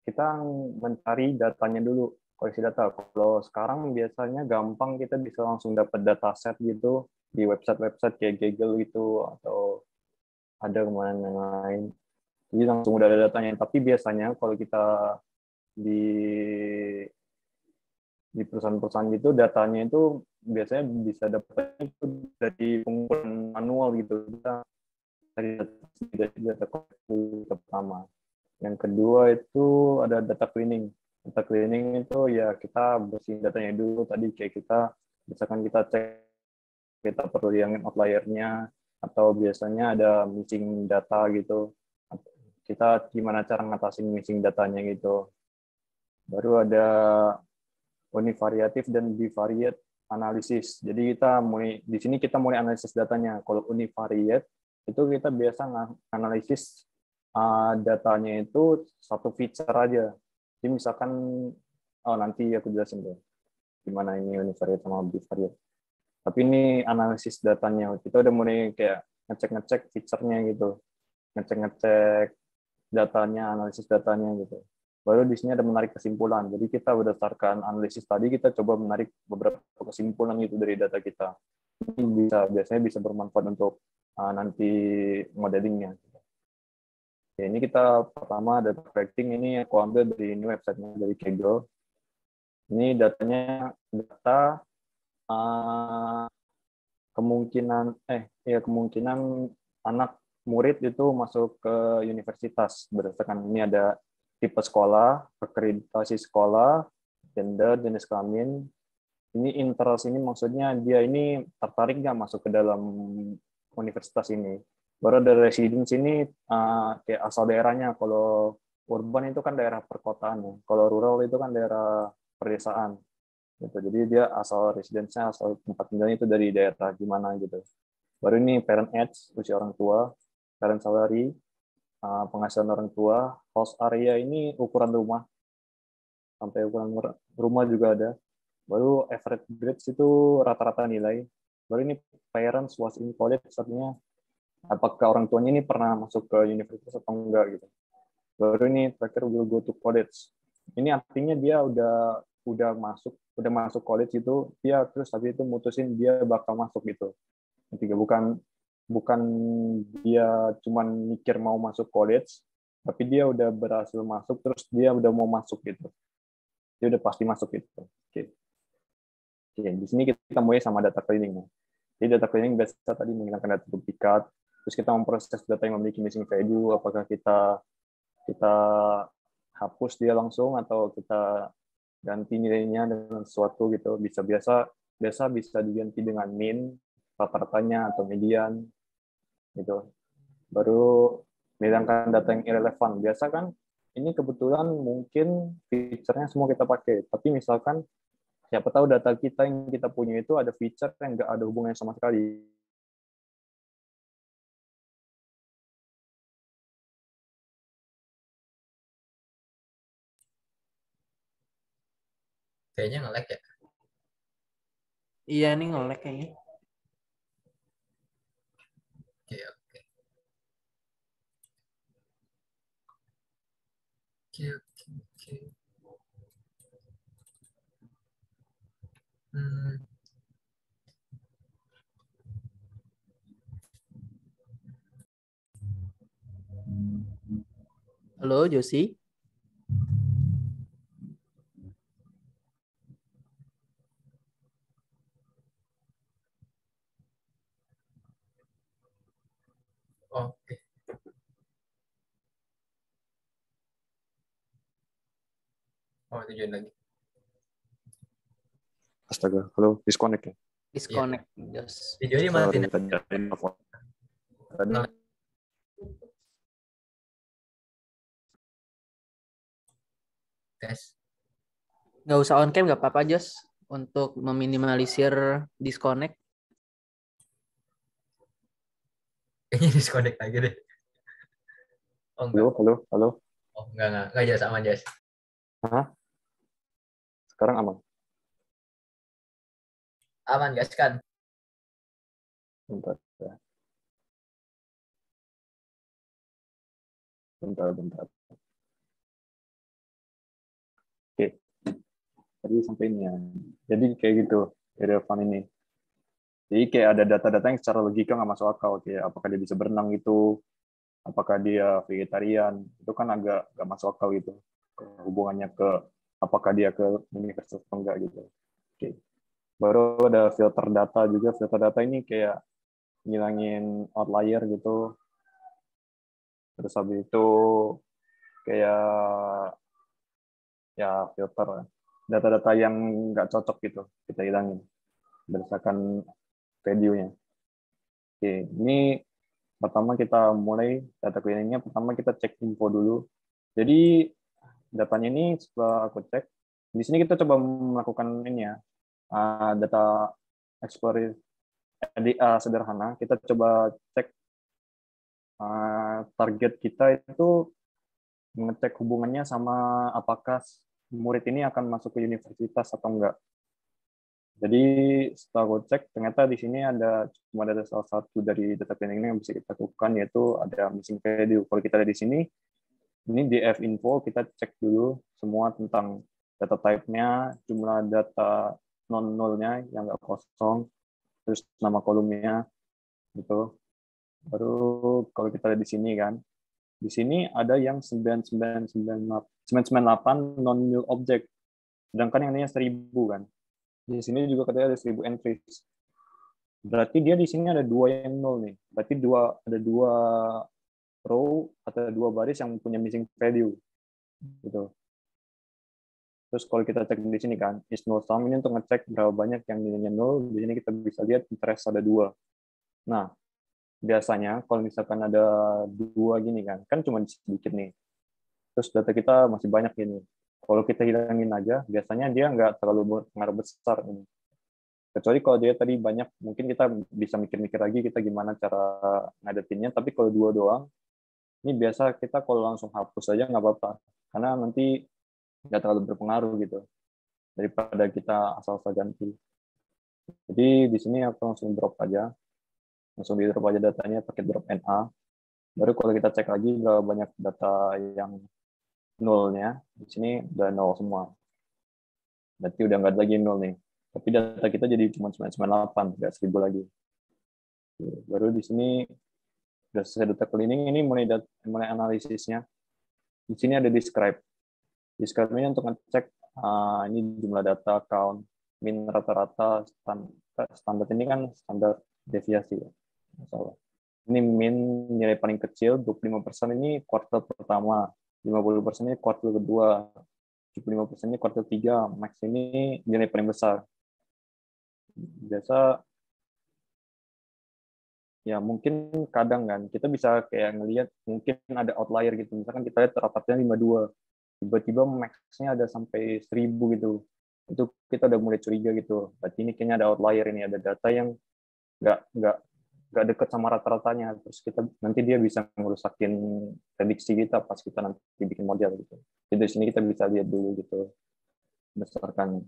kita mencari datanya dulu, koleksi data. Kalau sekarang biasanya gampang kita bisa langsung dapat dataset gitu di website-website kayak Google gitu atau ada kemana yang lain. Jadi langsung udah ada datanya. Tapi biasanya kalau kita di perusahaan-perusahaan gitu datanya itu biasanya bisa dapat itu dari pengumpulan manual gitu. Kita dari data collecting pertama. Yang kedua itu ada data cleaning. Data cleaning itu ya kita bersihin datanya dulu tadi kayak kita misalkan kita cek kita perlu hilangin outlier-nya atau biasanya ada missing data gitu. Kita gimana cara ngatasin missing datanya gitu. Baru ada univariatif dan bivariate analisis. Jadi kita di sini kita mulai analisis datanya. Kalau univariate itu kita biasa analisis datanya itu satu feature aja. Jadi misalkan nanti aku jelasin deh gimana ini univariate sama bivariate. Tapi ini analisis datanya. Kita udah mulai kayak ngecek-ngecek feature-nya gitu. Ngecek-ngecek datanya, analisis datanya gitu. Baru di sini ada menarik kesimpulan. Jadi kita berdasarkan analisis tadi kita coba menarik beberapa kesimpulan itu dari data kita. Ini biasanya bisa bermanfaat untuk nanti modelingnya. Ya, ini kita pertama data collecting ini aku ambil dari ini websitenya dari Kaggle. Ini data kemungkinan anak murid itu masuk ke universitas berdasarkan ini ada tipe sekolah, akreditasi sekolah, gender, jenis kelamin. Ini interest ini maksudnya dia ini tertarik nggak masuk ke dalam universitas ini. Baru ada residence ini kayak asal daerahnya. Kalau urban itu kan daerah perkotaan ya. Kalau rural itu kan daerah pedesaan. Gitu. Jadi dia asal residence-nya, asal tempat tinggalnya itu dari daerah gimana gitu. Baru ini parent age, usia orang tua, parent salary, penghasilan orang tua, house area ini ukuran rumah, sampai ukuran rumah juga ada. Baru average grades itu rata-rata nilai. Baru ini parents was in college, artinya apakah orang tuanya ini pernah masuk ke universitas atau enggak gitu. Baru ini terakhir will go to college. Ini artinya dia udah masuk college itu, dia terus habis itu mutusin dia bakal masuk gitu. Ketiga, bukan dia cuman mikir mau masuk college, tapi dia udah berhasil masuk, terus dia udah mau masuk gitu. Dia udah pasti masuk gitu. Oke. Oke, di sini kita mulai sama data cleaning. Jadi data cleaning biasa tadi menghilangkan data duplikat, terus kita memproses data yang memiliki missing value, apakah kita hapus dia langsung atau kita ganti nilainya dengan sesuatu gitu. Biasa bisa diganti dengan min, rata-ratanya atau median gitu. Baru menghilangkan data yang irrelevan. Biasa kan ini kebetulan mungkin feature-nya semua kita pakai, tapi misalkan siapa tahu data kita yang kita punya itu ada feature yang nggak ada hubungannya sama sekali. Kayaknya nge-lag ya. Iya, nih nge-lag kayaknya. Oke, oke. Oke, oke, oke. Hmm. Halo, Josi. Oke. Oh, tujuan lagi. Astaga, halo, disconnect ya? Disconnect, Jos. Videonya Sorry, matiin. tadi ada telepon. Tadi Nge-lag. Tes. Nggak usah on cam, nggak apa-apa, Jos. Untuk meminimalisir disconnect. Kayaknya disconnect lagi deh. Oh, enggak. halo. Oh, enggak. Enggak, Jas. Aman, Jas. Hah? Sekarang aman. Aman, Jas, kan? Bentar ya. Bentar. Oke, tadi sampai ini ya. Jadi kayak gitu, irrelevant ini. Jadi kayak ada data-data yang secara logika nggak masuk akal. Kayak apakah dia bisa berenang gitu, apakah dia vegetarian, itu kan agak nggak masuk akal gitu. Hubungannya ke apakah dia ke universitas atau enggak gitu. Oke. Baru ada filter data juga. Filter data ini kayak ngilangin outlier gitu. Terus habis itu kayak ya filter data-data yang nggak cocok gitu kita hilangin berdasarkan value-nya. Oke, ini pertama kita mulai data cleaning-nya. Pertama kita cek info dulu. Jadi datanya ini setelah aku cek, di sini kita coba melakukan ini ya, data explorer sederhana. Kita coba cek target kita itu mengecek hubungannya sama apakah murid ini akan masuk ke universitas atau enggak. Jadi setelah aku cek, ternyata di sini cuma ada salah satu dari data cleaning yang bisa kita lakukan, yaitu ada missing value. Kalau kita lihat di sini, ini di F-info, kita cek dulu semua tentang data type-nya, jumlah data non-nullnya yang nggak kosong, terus nama kolomnya, gitu. Baru kalau kita lihat di sini kan, di sini ada yang 998 non-null object, sedangkan yang lainnya 1000 kan. Di sini juga katanya ada 1000 entries. Berarti dia di sini ada 2 yang nol nih. Berarti ada dua row atau 2 baris yang punya missing value. Gitu. Terus kalau kita cek di sini kan, is null sum ini untuk ngecek berapa banyak yang nilainya nol. Di sini kita bisa lihat interest ada 2. Nah, biasanya kalau misalkan ada 2 gini kan cuma sedikit nih. Terus data kita masih banyak gini. Kalau kita hilangin aja, biasanya dia nggak terlalu berpengaruh besar ini. Kecuali kalau dia tadi banyak, mungkin kita bisa mikir-mikir lagi kita gimana cara ngadepinnya. Tapi kalau 2 doang, ini biasa kita kalau langsung hapus aja nggak apa-apa. Karena nanti nggak terlalu berpengaruh gitu. daripada kita asal-asal ganti. Jadi di sini aku langsung drop aja, langsung di drop aja datanya pakai drop NA. Baru kalau kita cek lagi berapa banyak data yang nolnya, di sini udah nol semua. Berarti udah nggak ada lagi nol nih. Tapi data kita jadi cuma 998, nggak 1000 lagi. Baru di sini udah selesai data cleaning, ini mulai analisisnya. Di sini ada describe. Describe ini untuk ngecek ini jumlah data, count, min rata-rata, standar ini kan standar deviasi. Masalah. Ini min nilai paling kecil, 25% ini kuartal pertama, 50% ini kuartal kedua, 75% ini kuartal 3, max ini nilai paling besar. Biasa ya mungkin kadang kan kita bisa kayak ngelihat mungkin ada outlier gitu. Misalkan kita lihat rapatnya 52, tiba-tiba max-nya ada sampai 1000 gitu. Itu kita udah mulai curiga gitu. Berarti ini kayaknya ada outlier, ini ada data yang nggak deket sama rata-ratanya. Terus kita nanti dia bisa ngerusakin prediksi kita pas kita nanti bikin model gitu. Jadi di sini kita bisa lihat dulu gitu berdasarkan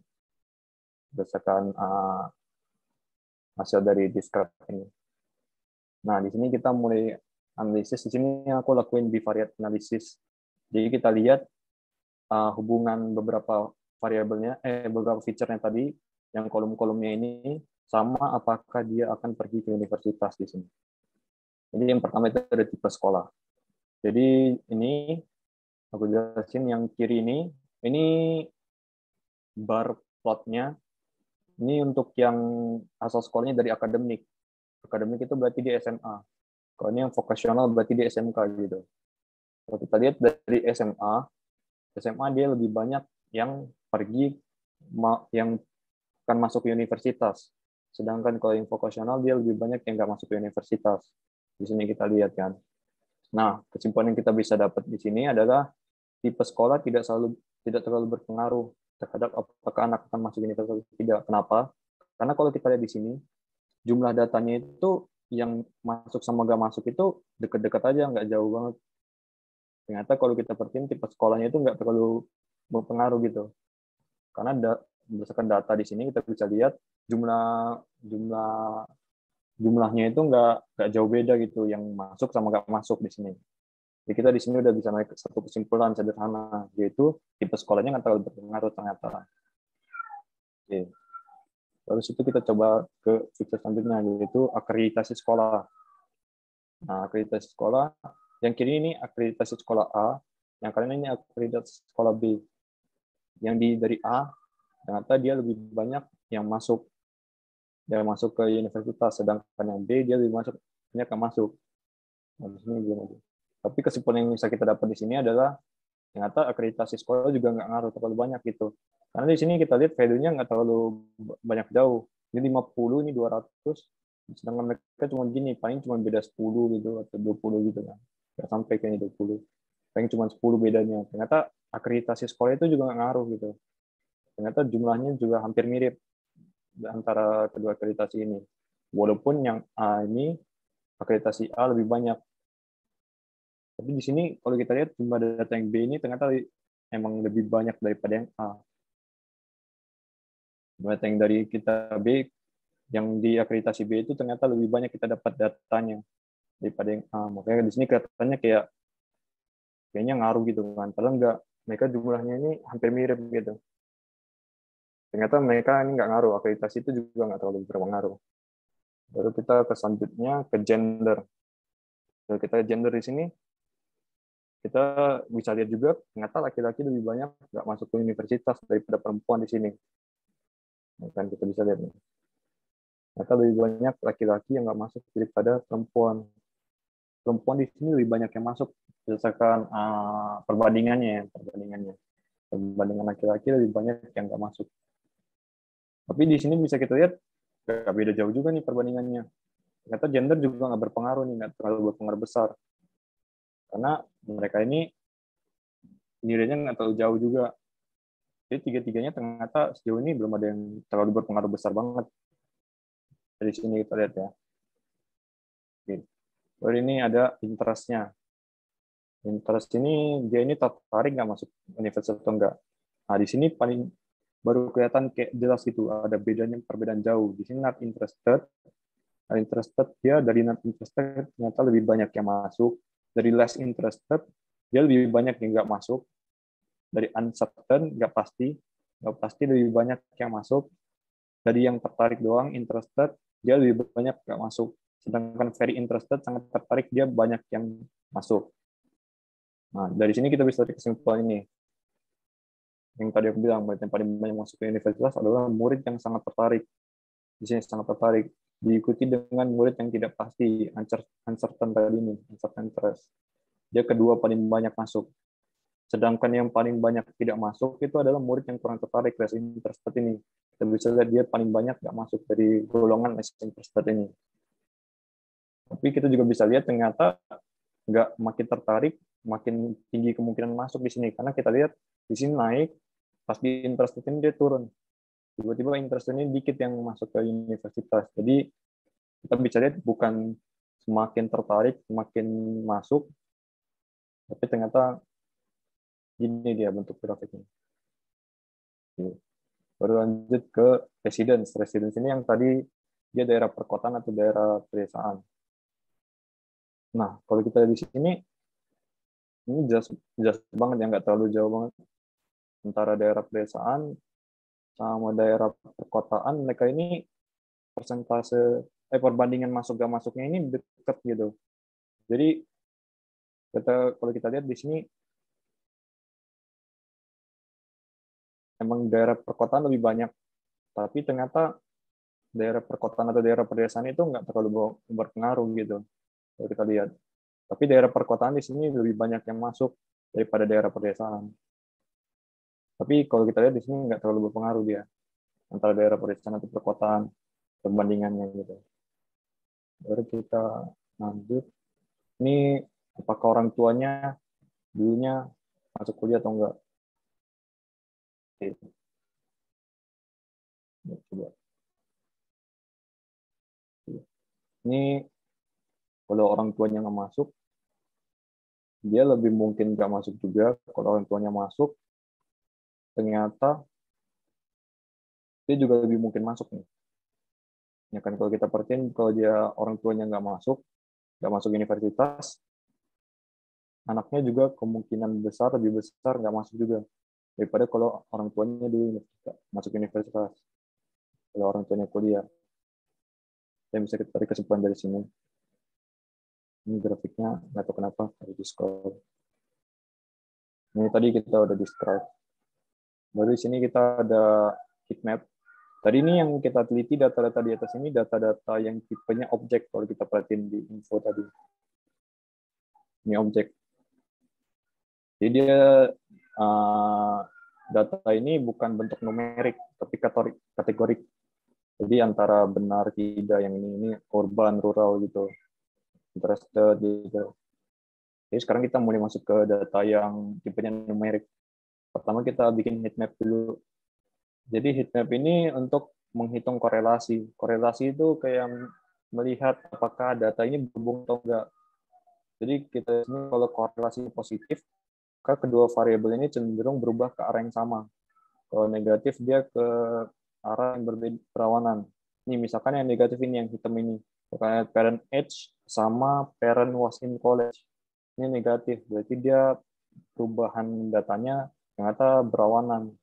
hasil dari describe ini. Nah, di sini kita mulai analisis. Di sini aku lakuin bivariate analysis. Jadi kita lihat hubungan beberapa variabelnya, beberapa feature-nya tadi, yang kolom-kolomnya ini, sama apakah dia akan pergi ke universitas di sini. Jadi yang pertama itu ada tipe sekolah. Jadi ini aku jelasin yang kiri ini bar plotnya. Ini untuk yang asal sekolahnya dari akademik. Akademik itu berarti di SMA. Kalau ini yang vokasional berarti di SMK gitu. Kalau kita lihat dari SMA dia lebih banyak yang pergi yang akan masuk ke universitas. Sedangkan kalau yang vokasional dia lebih banyak yang nggak masuk ke universitas. Di sini kita lihat kan. Nah, kesimpulan yang kita bisa dapat di sini adalah tipe sekolah tidak terlalu berpengaruh terhadap apakah anak akan masuk universitas atau tidak. Kenapa? Karena kalau kita lihat di sini, jumlah datanya itu yang masuk sama gak masuk itu dekat-dekat aja, nggak jauh banget. Ternyata kalau kita perhatiin tipe sekolahnya itu nggak terlalu berpengaruh gitu. Karena berdasarkan data di sini kita bisa lihat jumlahnya itu nggak jauh beda gitu, yang masuk sama nggak masuk di sini. Jadi kita di sini udah bisa naik satu kesimpulan sederhana, yaitu tipe sekolahnya nggak terlalu berpengaruh ternyata. Oke. Terus itu kita coba ke fitur selanjutnya, yaitu akreditasi sekolah. Nah, akreditasi sekolah, yang kiri ini akreditasi sekolah A, yang kanan ini akreditasi sekolah B. Yang dari A, ternyata dia lebih banyak yang masuk ke universitas, sedangkan yang B dia lebih banyak yang masuk. Nah, di sini belum ada. Tapi kesimpulan yang bisa kita dapat di sini adalah ternyata akreditasi sekolah juga nggak ngaruh terlalu banyak gitu. Karena di sini kita lihat value-nya nggak terlalu banyak jauh. Ini 50, ini 200, sedangkan mereka cuma gini, paling cuma beda 10 gitu, atau 20 gitu kan. Nggak sampai kayaknya 20. Paling cuma 10 bedanya. Ternyata akreditasi sekolah itu juga nggak ngaruh gitu. Ternyata jumlahnya juga hampir mirip antara kedua akreditasi ini. Walaupun yang A ini, akreditasi A lebih banyak. Tapi di sini kalau kita lihat jumlah data yang B ini ternyata emang lebih banyak daripada yang A. Data yang dari kita B, yang di akreditasi B itu ternyata lebih banyak kita dapat datanya daripada yang A. Makanya di sini kelihatannya kayaknya ngaruh gitu kan. Padahal enggak, mereka jumlahnya ini hampir mirip gitu. Ternyata mereka ini nggak ngaruh, akreditasi itu juga nggak terlalu berpengaruh. Baru kita ke selanjutnya ke gender. Kalau kita gender di sini, kita bisa lihat juga ternyata laki-laki lebih banyak nggak masuk ke universitas daripada perempuan di sini. Kan kita bisa lihat nih. Ternyata lebih banyak laki-laki yang nggak masuk daripada perempuan. Perempuan di sini lebih banyak yang masuk berdasarkan perbandingan Perbandingan laki-laki lebih banyak yang nggak masuk. Tapi di sini bisa kita lihat nggak beda jauh juga nih perbandingannya. Ternyata gender juga nggak berpengaruh nih, nggak terlalu berpengaruh besar. Karena mereka ini nilainya nggak terlalu jauh juga. Jadi tiga-tiganya ternyata sejauh ini belum ada yang terlalu berpengaruh besar banget. Dari sini kita lihat ya. Oke. Lalu ini ada interest-nya. Interest ini dia ini tertarik nggak masuk universitas atau enggak. Nah di sini paling baru kelihatan kayak jelas gitu, ada bedanya, perbedaan jauh. Di sini not interested, dia dari not interested ternyata lebih banyak yang masuk, dari less interested dia lebih banyak yang nggak masuk, dari uncertain nggak pasti lebih banyak yang masuk, dari yang tertarik doang interested dia lebih banyak nggak masuk, sedangkan very interested sangat tertarik dia banyak yang masuk. Nah dari sini kita bisa tarik kesimpulan ini, yang tadi aku bilang, yang paling banyak masuk ke universitas adalah murid yang sangat tertarik. Di sini sangat tertarik, diikuti dengan murid yang tidak pasti, uncertain tadi ini, uncertain interest. Dia kedua paling banyak masuk. Sedangkan yang paling banyak tidak masuk itu adalah murid yang kurang tertarik, less interested ini. Kita bisa lihat dia paling banyak nggak masuk dari golongan less interested ini. Tapi kita juga bisa lihat ternyata nggak makin tertarik, makin tinggi kemungkinan masuk di sini. Karena kita lihat di sini naik, pas di interested ini dia turun. Tiba-tiba interest ini dikit yang masuk ke universitas. Jadi kita bisa lihat bukan semakin tertarik, semakin masuk, tapi ternyata gini dia bentuk grafiknya. Baru lanjut ke residence. Residence ini yang tadi dia daerah perkotaan atau daerah pedesaan. Nah, kalau kita lihat di sini, ini jelas banget ya, nggak terlalu jauh banget antara daerah pedesaan sama daerah perkotaan. Mereka ini persentase perbandingan masuk gak masuknya ini dekat gitu. Jadi kalau kita lihat di sini emang daerah perkotaan lebih banyak, tapi ternyata daerah perkotaan atau daerah pedesaan itu nggak terlalu berpengaruh gitu kalau kita lihat. Tapi daerah perkotaan di sini lebih banyak yang masuk daripada daerah pedesaan. Tapi kalau kita lihat di sini nggak terlalu berpengaruh dia antara daerah pedesaan atau perkotaan perbandingannya gitu. Baru kita lanjut. Ini apakah orang tuanya dulunya masuk kuliah atau enggak? Oke. Coba. Ini kalau orang tuanya nggak masuk, dia lebih mungkin nggak masuk juga. Kalau orang tuanya masuk, ternyata dia juga lebih mungkin masuk nih. Ya kan kalau kita perhatiin, kalau dia orang tuanya nggak masuk universitas, anaknya juga kemungkinan besar lebih besar nggak masuk juga daripada kalau orang tuanya dulu masuk universitas. Kalau orang tuanya kuliah, saya bisa kita tarik kesimpulan dari sini. Ini grafiknya nggak tahu kenapa harus di scroll. Ini tadi kita udah describe. Baru di sini kita ada heat map. Tadi ini yang kita teliti data-data di atas ini data-data yang tipenya objek kalau kita perhatiin di info tadi. Ini objek. Jadi dia data ini bukan bentuk numerik tapi kategorik. Jadi antara benar tidak yang ini urban rural gitu. Interested gitu. Jadi sekarang kita mulai masuk ke data yang tipenya numerik. Pertama kita bikin heat map dulu. Jadi heat map ini untuk menghitung korelasi. Korelasi itu kayak melihat apakah data ini berhubung atau enggak. Jadi kita ini kalau korelasi positif, maka kedua variabel ini cenderung berubah ke arah yang sama. Kalau negatif dia ke arah yang berbeda perawanan. Ini misalkan yang negatif ini yang hitam ini. Parent age sama parent was in college. Ini negatif, berarti dia perubahan datanya ternyata berawanan.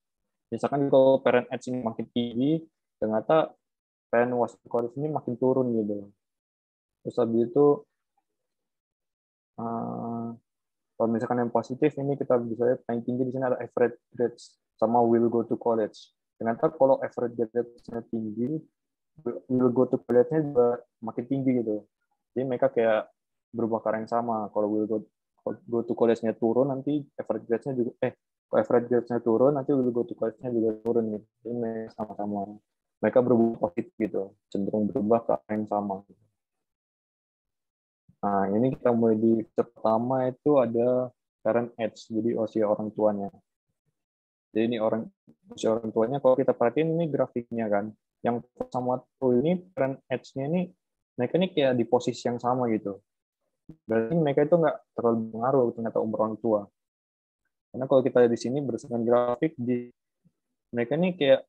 Misalkan kalau parent age ini makin tinggi, ternyata parent was in college ini makin turun gitu. Terus habis itu, kalau misalkan yang positif ini kita bisa lihat paling tinggi di sini ada average grades sama will go to college. Ternyata kalau average grades-nya tinggi, will go to college-nya juga makin tinggi gitu. Jadi mereka kayak berubah ke arah yang sama. Kalau will go to college-nya turun, nanti average grades-nya juga kalau average grades-nya turun, nanti will go to college-nya juga turun gitu. Jadi mereka sama-sama. Mereka berubah positif gitu, cenderung berubah ke arah yang sama. Nah, ini kita mulai di pertama itu ada parent age, jadi usia orang tuanya. Jadi ini usia orang tuanya, kalau kita perhatiin ini grafiknya kan, yang sama tuh ini parent age-nya ini, mereka ini kayak di posisi yang sama gitu. Berarti mereka itu nggak terlalu pengaruh ternyata umur orang tua. Karena kalau kita lihat di sini berdasarkan grafik mereka ini kayak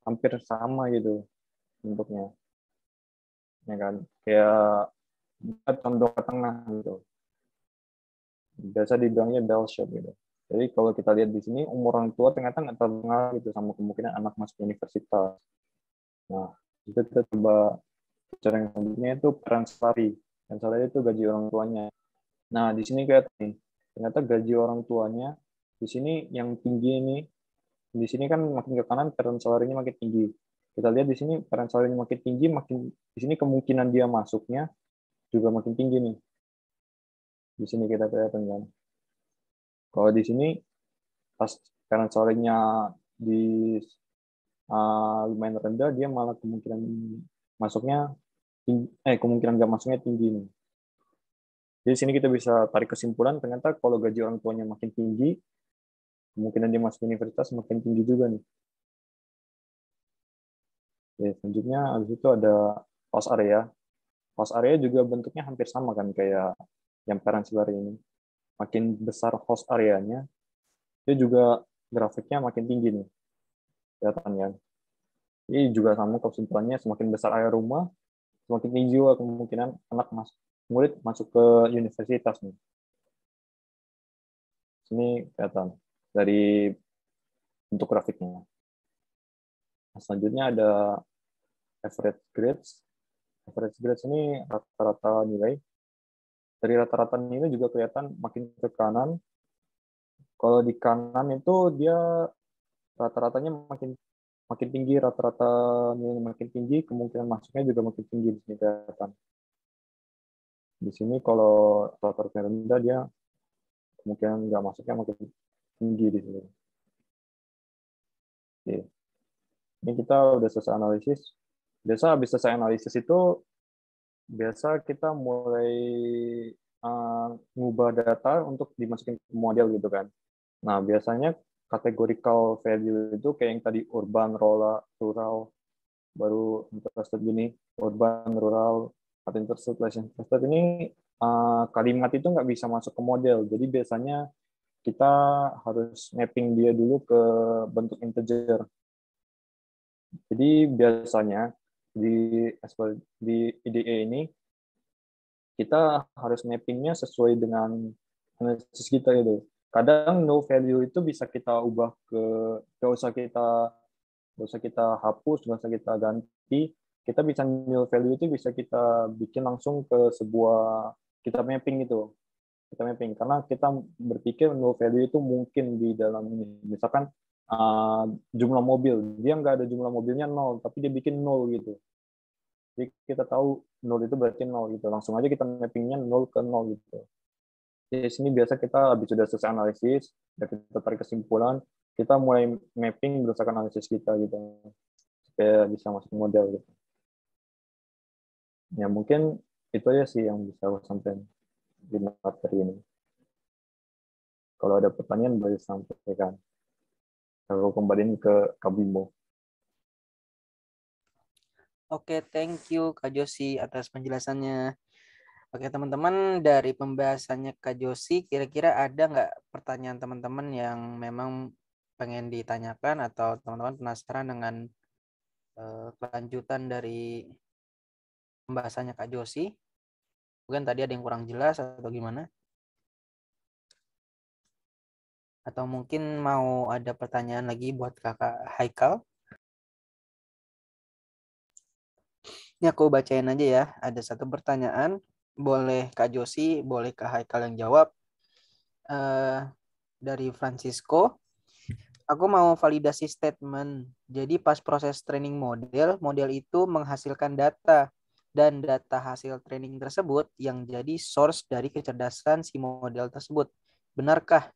hampir sama gitu bentuknya, ya kan? Kayak condong ke tengah gitu. Biasa dibilangnya bell shape gitu. Jadi kalau kita lihat di sini umur orang tua ternyata nggak terpengaruh gitu sama kemungkinan anak masuk universitas. Nah, itu kita coba cara yang selanjutnya itu peran salary. Peran salary itu gaji orang tuanya. Nah, di sini kayak nih, ternyata gaji orang tuanya di sini yang tinggi ini, di sini kan makin ke kanan peran salary-nya makin tinggi. Kita lihat di sini peran salary-nya makin tinggi, makin di sini kemungkinan dia masuknya juga makin tinggi nih. Di sini kita kelihatan kan. Kalau di sini pas peran salary-nya di lumayan rendah, dia malah kemungkinan masuknya kemungkinan nggak masuknya tinggi nih. Jadi sini kita bisa tarik kesimpulan ternyata kalau gaji orang tuanya makin tinggi, kemungkinan dia masuk universitas makin tinggi juga nih. Oke, selanjutnya habis itu ada host area. Host area juga bentuknya hampir sama kan kayak yang parent salary ini. Makin besar host areanya, dia juga grafiknya makin tinggi nih. Kelihatan kan? Ini juga sama kesimpulannya, semakin besar area rumah, semakin tinggi juga kemungkinan murid masuk ke universitas nih. Sini kelihatan dari bentuk grafiknya. Nah, selanjutnya ada average grades. Average grades ini rata-rata nilai. Dari rata-rata nilai juga kelihatan makin ke kanan. Kalau di kanan itu dia rata-ratanya makin tinggi, rata-rata nilai makin tinggi, kemungkinan masuknya juga makin tinggi di sini kelihatan. Di sini kalau rata-rata rendah dia kemungkinan nggak masuknya makin tinggi di sini. Oke. Ini kita udah selesai analisis. Biasa habis selesai analisis itu biasa kita mulai ngubah data untuk dimasukin ke model gitu kan. Nah, biasanya categorical value itu kayak yang tadi urban, rural, baru interested gini, urban, rural, atau interested, less interested ini kalimat itu nggak bisa masuk ke model. Jadi biasanya kita harus mapping dia dulu ke bentuk integer. Jadi biasanya di IDE ini kita harus mappingnya sesuai dengan analisis kita gitu. Kadang no value itu bisa kita ubah ke nggak usah kita hapus, nggak usah kita ganti. Kita bisa null value itu bisa kita bikin langsung ke sebuah kita mapping itu. Kita mapping karena kita berpikir null value itu mungkin di dalam ini. Misalkan jumlah mobil, dia nggak ada jumlah mobilnya 0, tapi dia bikin 0 gitu. Jadi kita tahu 0 itu berarti 0 gitu. Langsung aja kita mappingnya 0 ke 0 gitu. Di sini biasa kita habis sudah selesai analisis, dan kita tarik kesimpulan, kita mulai mapping berdasarkan analisis kita gitu. Supaya bisa masuk model gitu. Ya mungkin itu aja sih yang bisa aku sampaikan di materi ini. Kalau ada pertanyaan boleh sampaikan. Aku kembaliin ke Kak Bimo. Oke, thank you Kak Josi atas penjelasannya. Oke teman-teman, dari pembahasannya Kak Josi, kira-kira ada nggak pertanyaan teman-teman yang memang pengen ditanyakan atau teman-teman penasaran dengan kelanjutan dari pembahasannya Kak Josi? Mungkin tadi ada yang kurang jelas atau gimana? Atau mungkin mau ada pertanyaan lagi buat Kakak Haikal? Ini aku bacain aja ya. Ada satu pertanyaan. Boleh Kak Josi, boleh Kak Haikal yang jawab. Dari Francisco. Aku mau validasi statement. Jadi pas proses training model itu menghasilkan data. Dan data hasil training tersebut yang jadi source dari kecerdasan si model tersebut. Benarkah?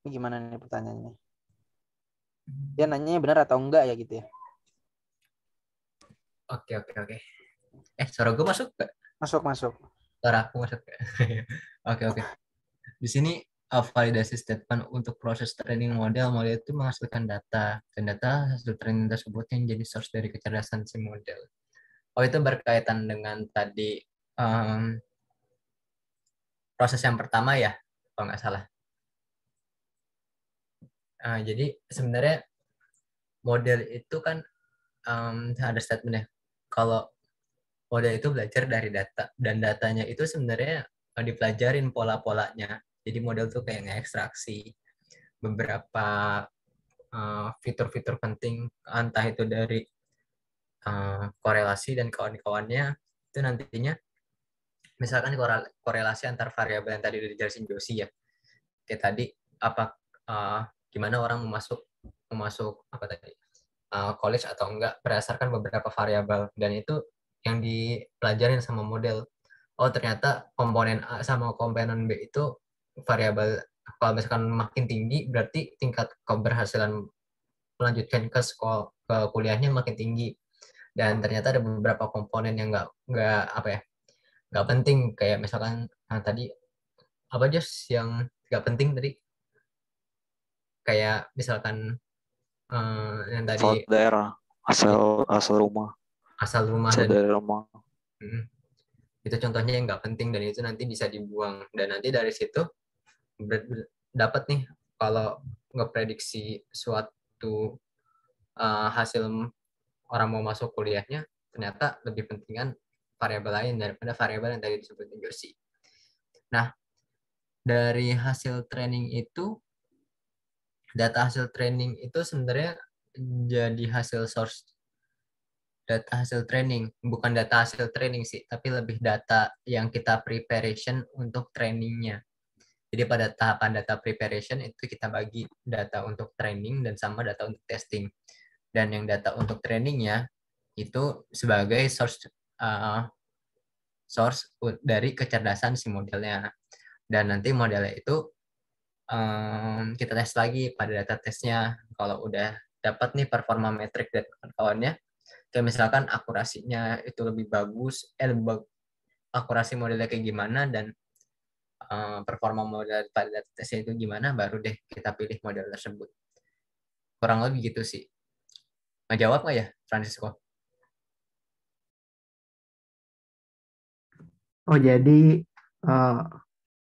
Ini gimana nih pertanyaannya? Dia nanya benar atau enggak ya gitu ya? Oke. Suara gue masuk nggak? Masuk. Suara aku masuk nggak? Oke. Di sini validasi statement untuk proses training model itu menghasilkan data, dan data hasil training tersebut yang jadi source dari kecerdasan si model. Oh, itu berkaitan dengan tadi proses yang pertama ya, kalau nggak salah. Jadi sebenarnya model itu kan ada statementnya. Kalau model itu belajar dari data, dan datanya itu sebenarnya dipelajarin pola-polanya. Jadi model tuh kayak ngeekstraksi beberapa fitur-fitur penting, entah itu dari korelasi dan kawan-kawannya, itu nantinya misalkan korelasi antar variabel yang tadi udah dijelasin Josi ya. Kayak tadi apa gimana orang memasuk apa tadi college atau enggak berdasarkan beberapa variabel, dan itu yang dipelajarin sama model. Oh ternyata komponen A sama komponen B itu variabel, kalau misalkan makin tinggi berarti tingkat keberhasilan melanjutkan ke kuliahnya makin tinggi. Dan ternyata ada beberapa komponen yang nggak apa ya, nggak penting, kayak misalkan tadi apa aja yang nggak penting tadi, kayak misalkan yang Asal tadi daerah, asal rumah, asal rumah asal dan daerah rumah. itu contohnya yang nggak penting, dan itu nanti bisa dibuang, dan nanti dari situ dapat nih kalau ngeprediksi suatu hasil orang mau masuk kuliahnya ternyata lebih pentingan variabel lain daripada variabel yang tadi disebutin Josi. Nah, dari hasil training itu, data hasil training itu sebenarnya jadi hasil source data hasil training, bukan data hasil training sih, tapi lebih data yang kita preparation untuk trainingnya. Jadi pada tahapan data preparation itu kita bagi data untuk training dan sama data untuk testing. Dan yang data untuk trainingnya itu sebagai source dari kecerdasan si modelnya. Dan nanti modelnya itu kita tes lagi pada data tesnya. Kalau udah dapat nih performa metrik dan kawan-kawannya, kayak misalkan akurasinya itu lebih bagus, akurasi modelnya kayak gimana, dan performa model pada data tesnya itu gimana, baru deh kita pilih model tersebut. Kurang lebih gitu sih. Ngejawab nggak ya, Francisco? Oh, jadi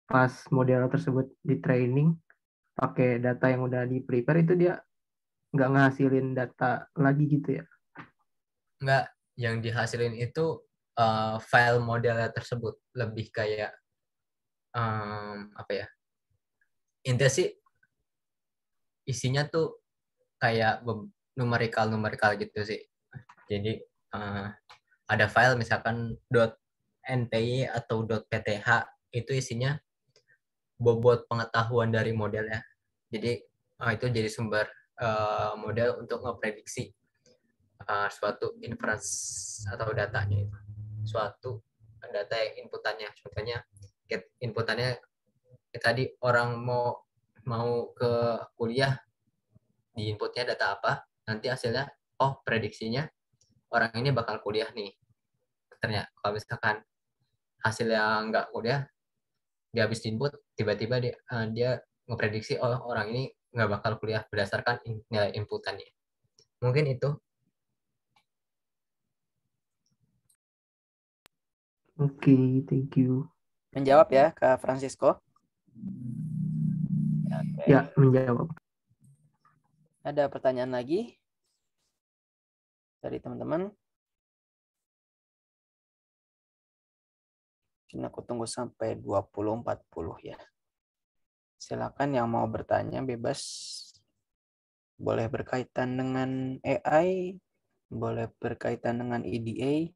pas model tersebut di training pakai data yang udah di prepare itu dia nggak ngasilin data lagi gitu ya? Nggak, yang dihasilin itu file modelnya tersebut, lebih kayak apa ya, intinya sih isinya tuh kayak numerikal gitu sih. Jadi ada file misalkan .nty atau .pth, itu isinya bobot pengetahuan dari modelnya. Jadi itu jadi sumber model untuk memprediksi suatu inference atau datanya itu. Suatu data yang inputannya. Contohnya inputannya tadi orang mau ke kuliah, di inputnya data apa, nanti hasilnya oh prediksinya orang ini bakal kuliah nih. Ternyata kalau misalkan hasilnya nggak kuliah, dia habis input tiba-tiba dia ngeprediksi oh orang ini nggak bakal kuliah berdasarkan nilai inputannya. Mungkin itu. Oke, thank you. Menjawab ya, Kak Francisco. Ya, menjawab. Ada pertanyaan lagi dari teman-teman? Mungkin aku tunggu sampai 20.40 ya. Silakan yang mau bertanya bebas. Boleh berkaitan dengan AI, boleh berkaitan dengan EDA.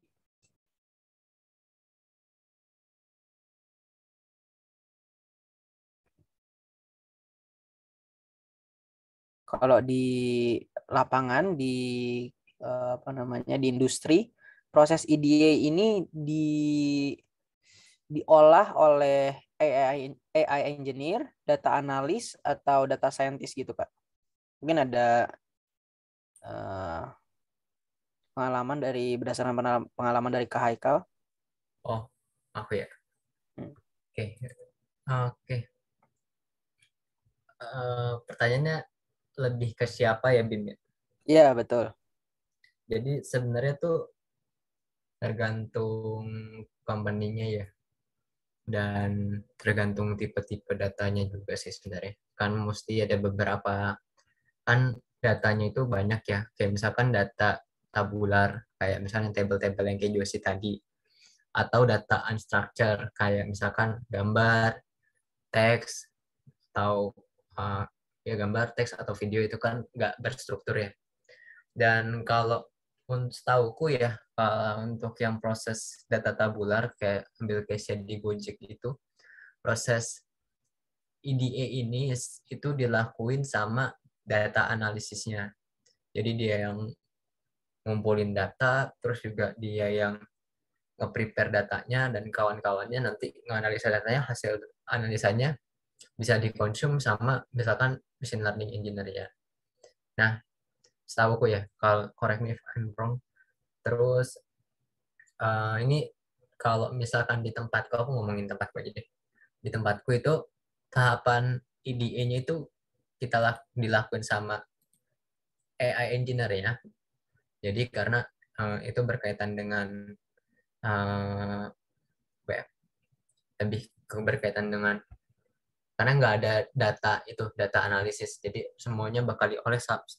Kalau di lapangan, di di industri, proses EDA ini diolah oleh AI engineer, data analis, atau data scientist gitu, Kak. Mungkin ada pengalaman berdasarkan pengalaman dari Kak Haikal. Oh, aku ya. Oke. Pertanyaannya lebih ke siapa ya, Bim? Iya, betul. Jadi sebenarnya tuh tergantung company-nya ya. Dan tergantung tipe-tipe datanya juga sih sebenarnya. Kan mesti ada beberapa kan datanya itu banyak ya, kayak misalkan data tabular, kayak misalnya table-table yang kayak Josi tadi, atau data unstructured, kayak misalkan gambar, teks, atau uh, ya gambar, teks, atau video itu kan nggak berstruktur ya. Dan kalau setauku ya, untuk yang proses data tabular, kayak ambil case di Gojek itu, proses EDA ini itu dilakuin sama data analisisnya. Jadi dia yang ngumpulin data, terus juga dia yang nge-prepare datanya, dan kawan-kawannya nanti nganalisa datanya, hasil analisanya bisa dikonsum sama misalkan machine learning engineer ya. Nah, setahu aku ya, kalau correct me if I'm wrong, terus ini kalau misalkan di tempatku, aku ngomongin tempatku aja deh. Di tempatku itu tahapan EDA-nya itu dilakuin sama AI engineer ya. Jadi karena itu berkaitan dengan uh, lebih berkaitan dengan, karena nggak ada data itu, data analisis, jadi semuanya bakal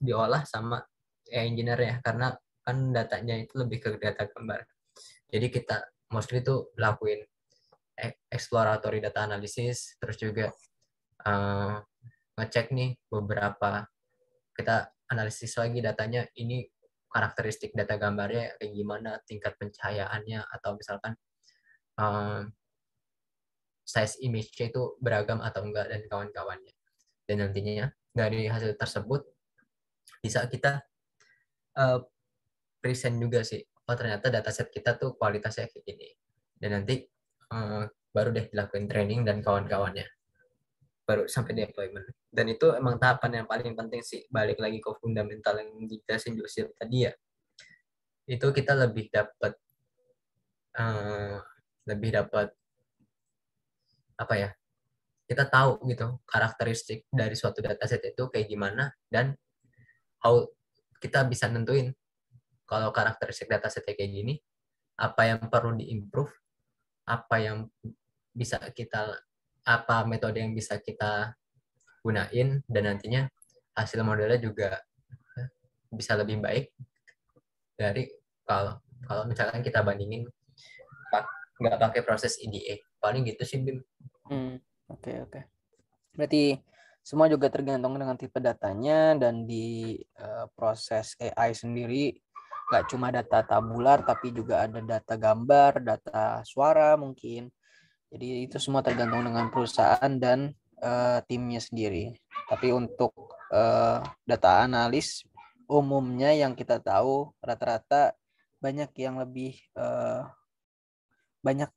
diolah sama AI engineer ya, karena kan datanya itu lebih ke data gambar. Jadi kita mostly itu lakuin exploratory data analysis, terus juga ngecek nih beberapa, kita analisis lagi datanya, ini karakteristik data gambarnya kayak gimana, tingkat pencahayaannya, atau misalkan size image-nya itu beragam atau enggak, dan kawan-kawannya. Dan nantinya dari hasil tersebut bisa kita present juga sih, oh ternyata dataset kita tuh kualitasnya kayak gini. Dan nanti baru deh dilakuin training dan kawan-kawannya, baru sampai deployment. Dan itu emang tahapan yang paling penting sih, balik lagi ke fundamental yang dijelasin Josir tadi ya. Itu kita lebih dapat apa ya, kita tahu gitu karakteristik dari suatu dataset itu kayak gimana, dan how kita bisa nentuin kalau karakteristik datasetnya kayak gini, apa yang perlu diimprove, apa yang bisa kita, apa metode yang bisa kita gunain, dan nantinya hasil modelnya juga bisa lebih baik dari kalau kalau misalkan kita bandingin nggak pakai proses EDA. Paling gitu sih, Bim. Oke. Berarti semua juga tergantung dengan tipe datanya, dan di proses AI sendiri nggak cuma data tabular, tapi juga ada data gambar, data suara mungkin. Jadi itu semua tergantung dengan perusahaan dan timnya sendiri. Tapi untuk data analis umumnya yang kita tahu rata-rata banyak yang lebih banyak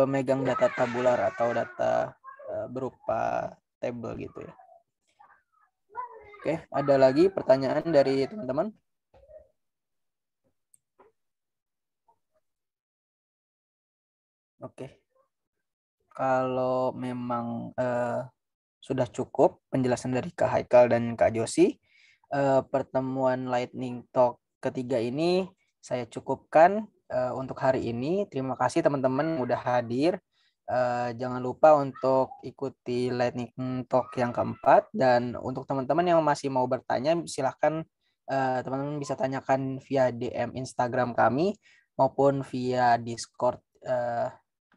megang data tabular atau data berupa table gitu ya. Oke, ada lagi pertanyaan dari teman-teman? Oke. Kalau memang sudah cukup penjelasan dari Kak Haikal dan Kak Josi, pertemuan Lightning Talk ketiga ini saya cukupkan untuk hari ini. Terima kasih teman-teman yang udah hadir. Jangan lupa untuk ikuti Lightning Talk yang keempat, dan untuk teman-teman yang masih mau bertanya, silahkan teman-teman bisa tanyakan via DM Instagram kami maupun via Discord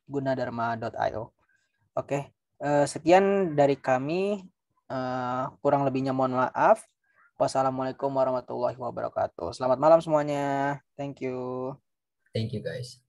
gunadarma.io. Oke, sekian dari kami. Kurang lebihnya mohon maaf. Wassalamualaikum warahmatullahi wabarakatuh. Selamat malam semuanya. Thank you. Thank you guys.